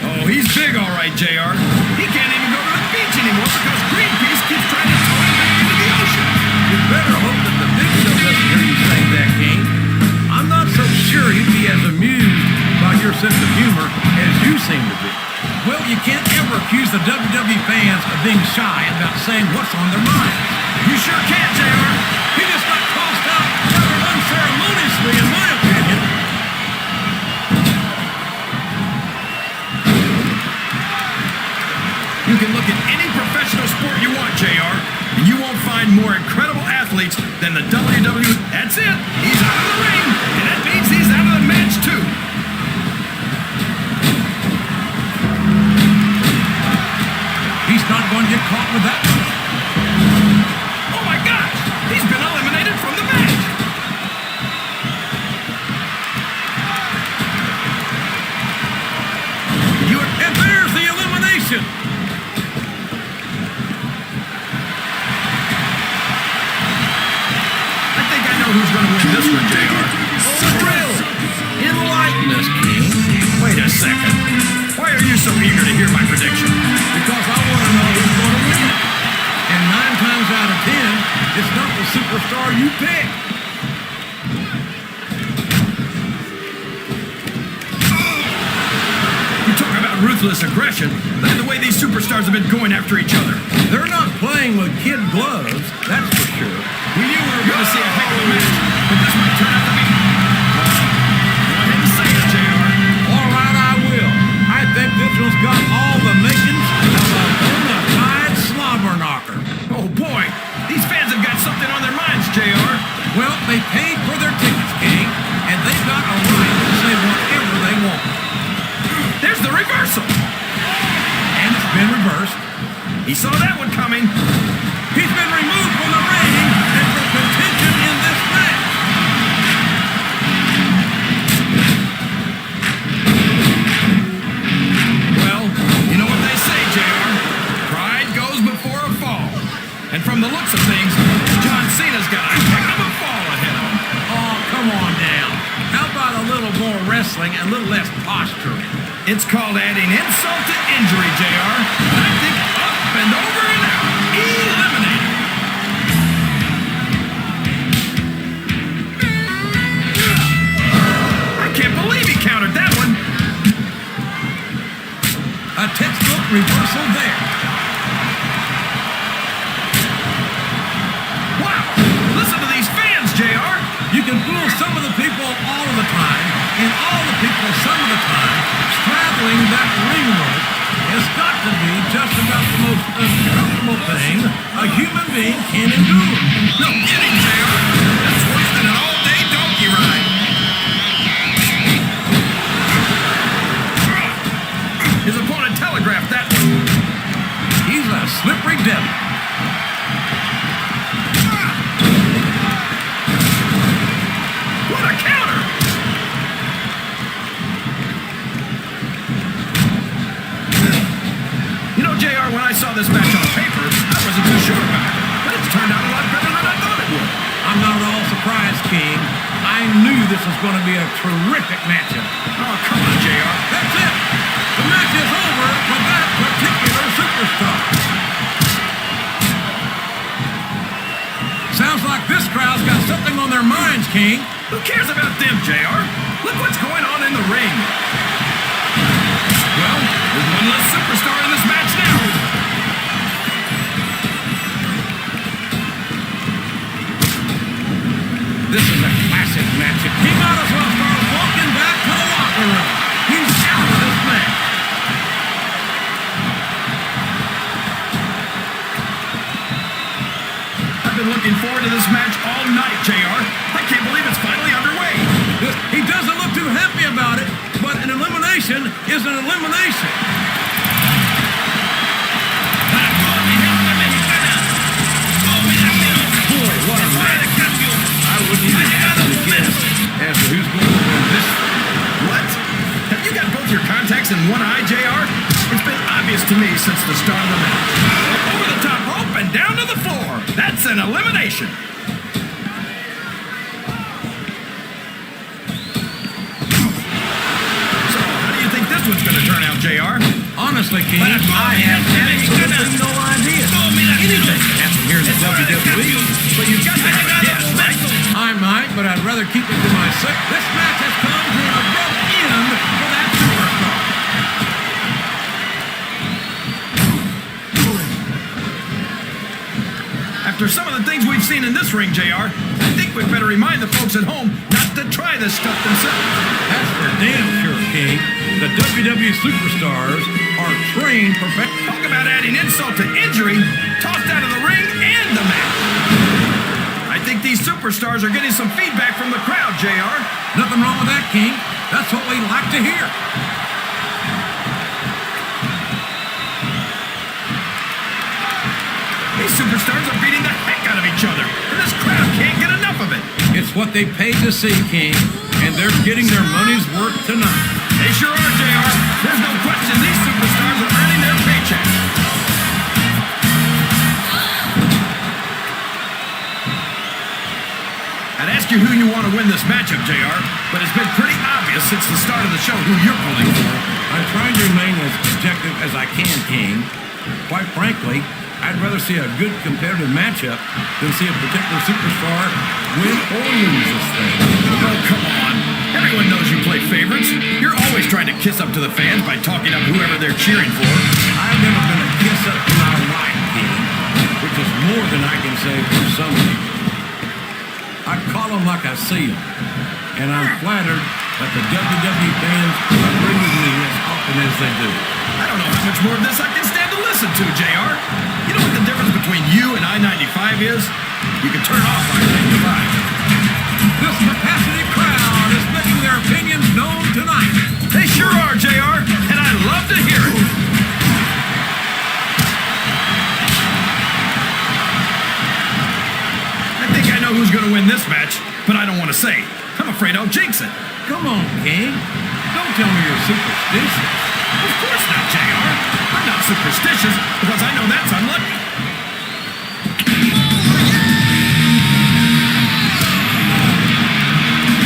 Oh, he's big, all right, JR. He can't even go to the beach anymore because Greenpeace keeps trying to throw him back into the ocean. You better hope that the big show doesn't hear you saying that, King. I'm not so sure he'd be as amused by your sense of humor as you seem to be. Well, you can't ever accuse the WWE fans of being shy about saying what's on their minds. You sure can, JR. He just got tossed out rather unceremoniously, in my opinion. You can look at any professional sport you want, JR, and you won't find more incredible athletes than the WWE. That's it. He's out of the ring, and that means he's out of the match, too. He's not going to get caught with that one. Oh, my gosh. He's been eliminated from the match. And there's the elimination. I think I know who's going to win this one, JR. Thrill. Enlighten us, King. Wait a second. Why are you so eager to hear my prediction? Because I want to know who's going to win. And 9 times out of 10, it's not the superstar you pick. You talk about ruthless aggression. Look at the way these superstars have been going after each other. They're not playing with kid gloves, that's for sure. We knew we were going to see a heck of a match, but this might turn out to be... Go ahead and say it, JR. All right, I will. I think this one's got all the makings of a bona fide slobber knocker. Oh, boy. These fans have got something on their minds, JR. Well, they paid for their tickets, King, and they've got a right to say whatever they want. There's the reversal. And it's been reversed. He saw that one coming. He's been removed from the ring and from contention in this match. Well, you know what they say, JR. Pride goes before a fall. And from the looks of things, John Cena's got a heck of a fall ahead of him. Oh, come on now. How about a little more wrestling and a little less posturing? It's called adding insult to injury, JR. And I think up and over and out. Eliminated. I can't believe he countered that one. A textbook reversal there. Wow. Listen to these fans, JR. You can fool some of the people all of the time, and all the people some of the time. Straddling that ring rope has got to be just about the most uncomfortable thing a human being can endure. No kidding, JR. That's worse than an all-day donkey ride. His opponent telegraphed that one. He's a slippery devil. this is going to be a terrific matchup. Oh, come on, JR. That's it. The match is over for that particular superstar. Sounds like this crowd's got something on their minds, King. Who cares about them, JR? Look what's going on in the ring. Well, there's one less superstar in this match now. This is a classic matchup. He might as well start walking back to the locker room. He's out of this match. I've been looking forward to this match all night, JR. I can't believe it's finally underway. He doesn't look too happy about it, but an elimination is an elimination. Boy, what a match. I wouldn't even hazard a guess as to who's going to win this. What? Have you got both your contacts in one eye, JR? It's been obvious to me since the start of the match. Over the top rope and down to the floor. That's an elimination. So, how do you think this one's going to turn out, JR? Honestly, King, I have absolutely no idea. Anything can happen here in the WWE. But you've got to have a guess, right? I might, but I'd rather keep it to myself. This match has come to an abrupt end for that superstar. After some of the things we've seen in this ring, JR, I think we'd better remind the folks at home not to try this stuff themselves. That's for damn sure, King. The WWE superstars are trained professionals. Talk about adding insult to injury, tossed out of the ring and the match. I think these superstars are getting some feedback from the crowd, JR. Nothing wrong with that, King. That's what we like to hear. These superstars are beating the heck out of each other, and this crowd can't get enough of it. It's what they paid to see, King, and they're getting their money's worth tonight. They sure are, JR. There's no question these superstars are earning their paycheck. I'd ask you who you want to win this matchup, JR, but it's been pretty obvious since the start of the show who you're pulling for. I'm trying to remain as objective as I can, King. Quite frankly, I'd rather see a good competitive matchup than see a particular superstar win or lose this thing. Oh, come on. Everyone knows you play favorites. You're always trying to kiss up to the fans by talking up whoever they're cheering for. I've never been a kiss up to my wife, King, which is more than I can say for some people. I call them like I see them, and I'm flattered that the WWE fans agree with me as often as they do. I don't know how much more of this I can stand to listen to, JR. You know what the difference between you and I-95 is? You can turn off I-95. This capacity crowd is making their opinions known tonight. They sure are, JR, and I love to hear it. I think I know who's going to win this match, but I don't want to say. I'm afraid I'll jinx it. Come on, King. Don't tell me you're superstitious. Of course not, JR. I'm not superstitious because I know that's unlucky.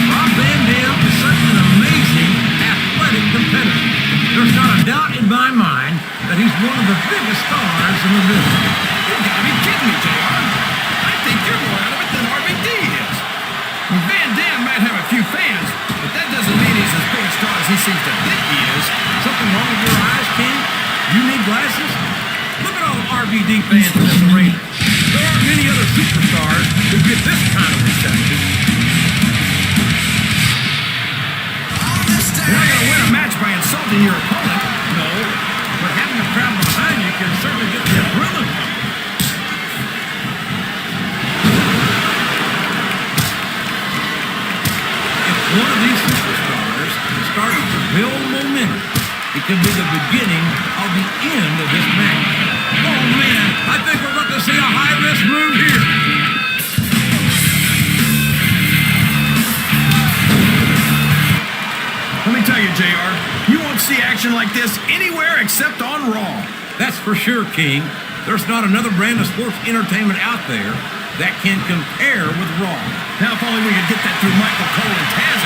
Rob Van Dam is such an amazing athletic competitor. There's not a doubt in my mind that he's one of the biggest stars in the business. You gotta be kidding me, JR. I think you're more out of it than RVD is. Van Dam might have a few fans, but that doesn't mean he's as big a star as he seems to think he is. Something wrong with your eyes, King? You need glasses? Look at all the RVD fans in this arena. There aren't many other superstars who get this kind of reception. You're not gonna win a match by insulting your opponent. No, but having a crowd behind you can certainly get the adrenaline pumping. If one of these superstars starts to build momentum, it could be the beginning of the end of this match. Oh man, I think we're about to see a high-risk move here. Let me tell you, JR, you won't see action like this anywhere except on Raw. That's for sure, King. There's not another brand of sports entertainment out there that can compare with Raw. Now, if only we could get that through Michael Cole and Taz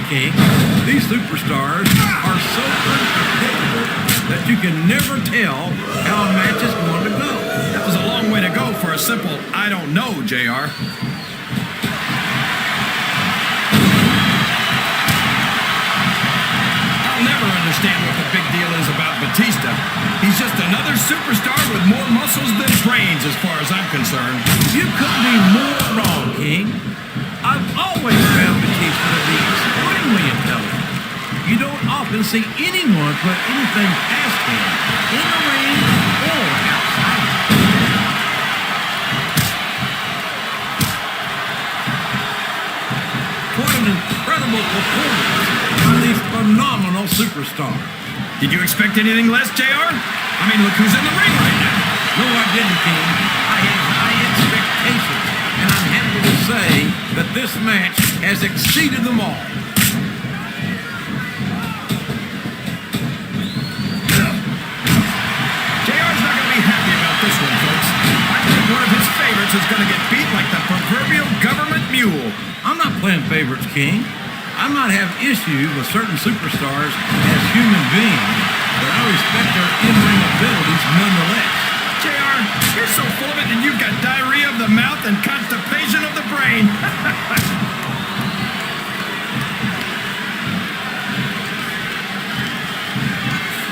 King. These superstars are so unpredictable that you can never tell how a match is going to go. That was a long way to go for a simple I don't know, JR. I'll never understand what the big deal is about Batista. He's just another superstar with more muscles than brains as far as I'm concerned. You couldn't be more wrong, King. I've always found Batista to be extremely intelligent. You don't often see anyone put anything past him in the ring or outside. What an incredible performance by these phenomenal superstars. Did you expect anything less, JR? I mean, look who's in the ring right now. No, I didn't, King. I had high expectations, and I'm happy to say that this match has exceeded them all. JR's not going to be happy about this one, folks. I think one of his favorites is going to get beat like the proverbial government mule. I'm not playing favorites, King. I might have issues with certain superstars as human beings, but I respect their in-ring abilities nonetheless. JR, you're so full of it and you've got diarrhea of the mouth and constipation of the brain.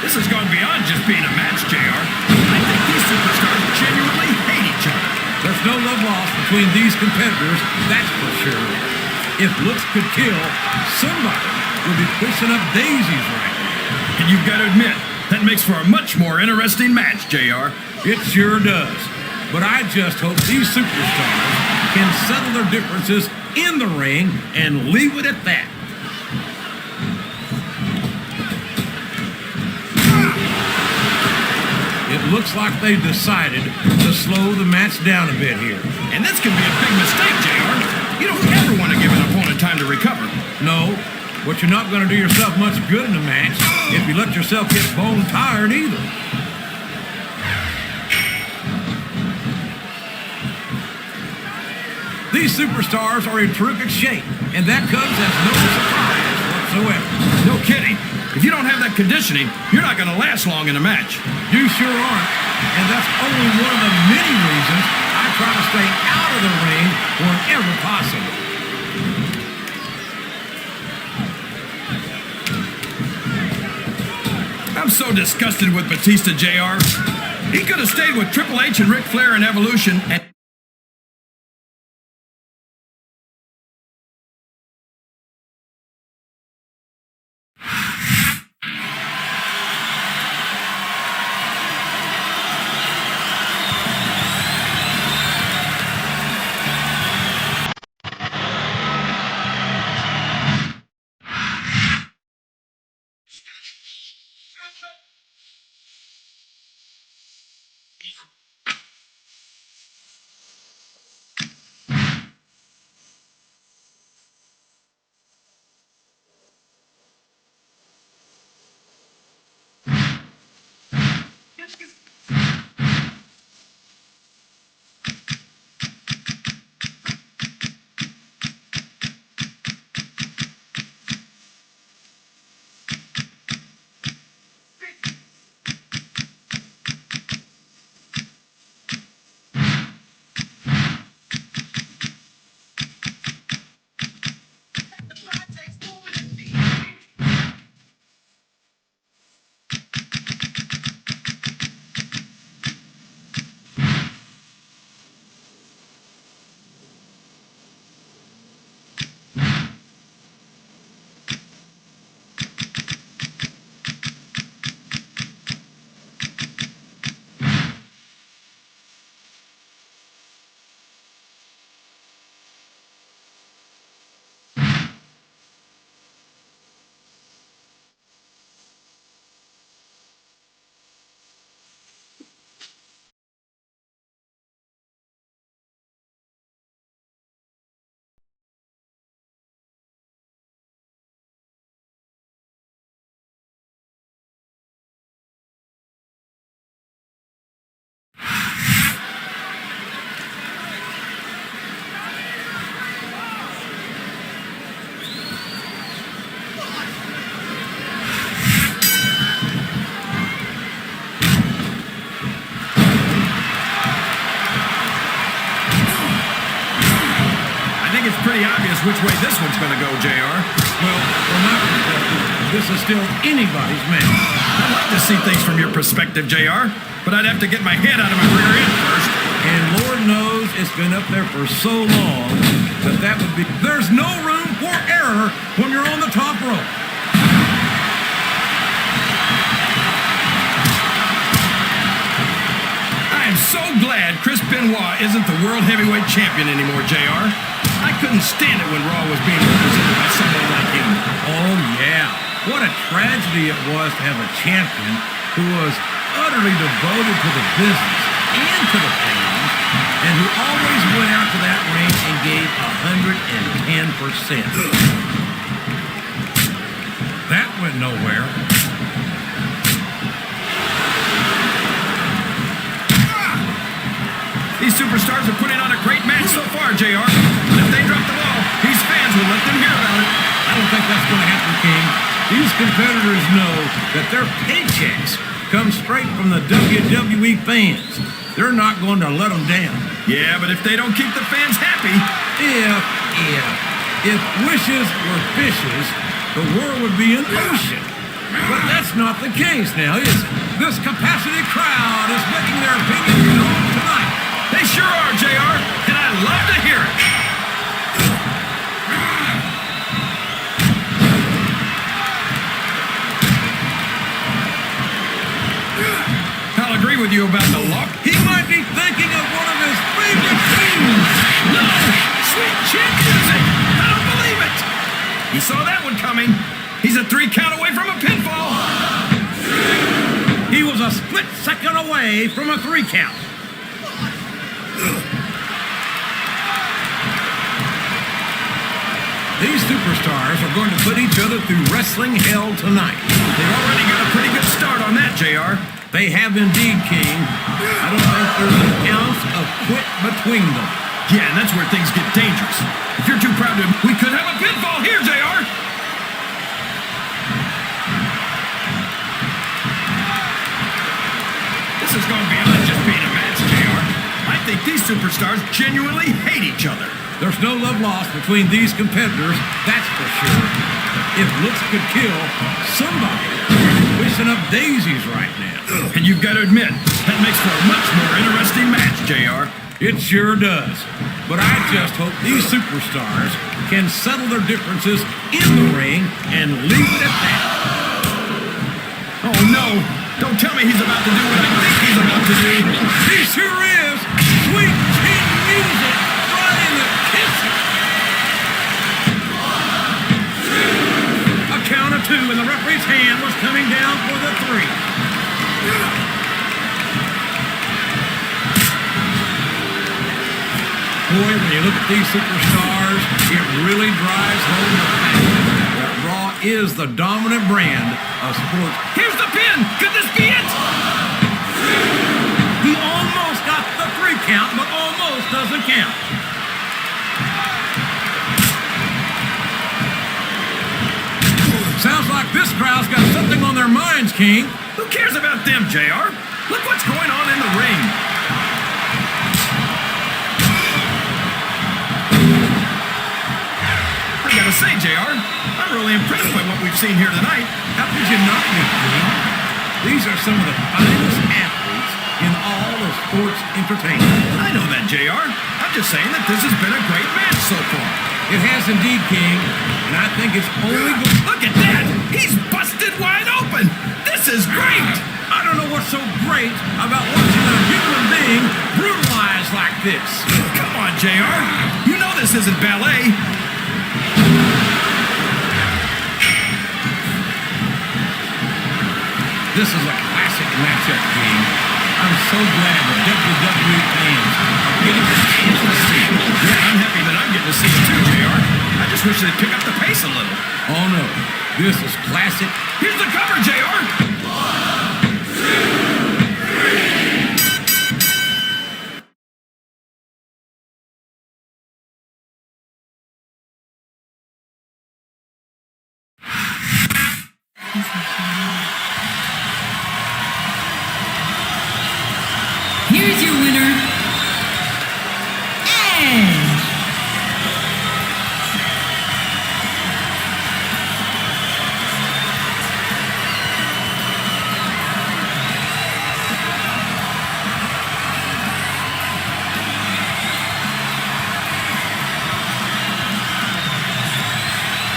This has gone beyond just being a match, JR. I think these superstars genuinely hate each other. There's no love lost between these competitors, that's for sure. If looks could kill, somebody would be pushing up daisies right now. And you've got to admit, that makes for a much more interesting match, JR. It sure does. But I just hope these superstars can settle their differences in the ring and leave it at that. It looks like they've decided to slow the match down a bit here. And this can be a big mistake, JR. You don't ever want to give an opponent time to recover. No, but you're not going to do yourself much good in a match if you let yourself get bone tired either. These superstars are in terrific shape, and that comes as no surprise whatsoever. No kidding. If you don't have that conditioning, you're not going to last long in a match. You sure aren't, and that's only one of the many reasons I try to stay out of the ring whenever possible. I'm so disgusted with Batista, JR. He could have stayed with Triple H and Ric Flair in Evolution and which way this one's going to go, JR. Well, from my perspective, this is still anybody's match. I'd like to see things from your perspective, JR, but I'd have to get my head out of my rear end first. And Lord knows it's been up there for so long that would be... There's no room for error when you're on the top rope. I am so glad Chris Benoit isn't the World Heavyweight Champion anymore, JR. I couldn't stand it when Raw was being represented by someone like him. Oh, yeah. What a tragedy it was to have a champion who was utterly devoted to the business and to the fans, and who always went out to that ring and gave 110%. That went nowhere. These superstars are putting on a great match so far, JR. But if they drop the ball, these fans will let them hear about it. I don't think that's going to happen, King. These competitors know that their paychecks come straight from the WWE fans. They're not going to let them down. Yeah, but if they don't keep the fans happy... If wishes were fishes, the world would be an ocean. But that's not the case now, is it? This capacity crowd is making their opinions known tonight. They sure are, JR, and I love to hear it. I'll agree with you about the lock. He might be thinking of one of his favorite things. No! Sweet chin music! I don't believe it! He saw that one coming. He's a 3 count away from a pinfall. He was a split second away from a 3 count. These superstars are going to put each other through wrestling hell tonight. They've already got a pretty good start on that, JR. They have indeed, King. I don't think there's an ounce of quit between them. Yeah, and that's where things get dangerous. If you're too proud to... We could have a pinfall here, JR. This is going beyond just being a match, JR. I think these superstars genuinely hate each other. There's no love lost between these competitors, that's for sure. If looks could kill, somebody wishing up daisies right now. And you've got to admit, that makes for a much more interesting match, JR. It sure does. But I just hope these superstars can settle their differences in the ring and leave it at that. Oh, no. Don't tell me he's about to do what I think he's about to do. He sure is. Sweet chin music right in the kisses. A count of 2, and the referee's hand was coming down for the 3. Boy, when you look at these superstars, it really drives home the fact that Raw is the dominant brand of sports. Here's the pin. Could this be it? He almost got the 3 count, but almost doesn't count. Sounds like this crowd's got something on their minds, King. Who cares about them, JR? Look what's going on in the ring. I gotta say, JR, I'm really impressed by what we've seen here tonight. How could you not be, King? These are some of the finest athletes in all of sports entertainment. I know that, JR. I'm just saying that this has been a great match so far. It has indeed, King, and I think it's only good. Look at that! He's busted wide open! This is great! I don't know what's so great about watching a human being brutalized like this. Come on, JR. You know this isn't ballet. This is a classic matchup, King. I'm so glad the WWE fans are getting the chance to see it. Yeah, I'm happy that I'm getting to see it too, JR. I just wish they'd pick up the pace a little. Oh, no. This is classic. Here's the cover, JR. 1, 2, 3.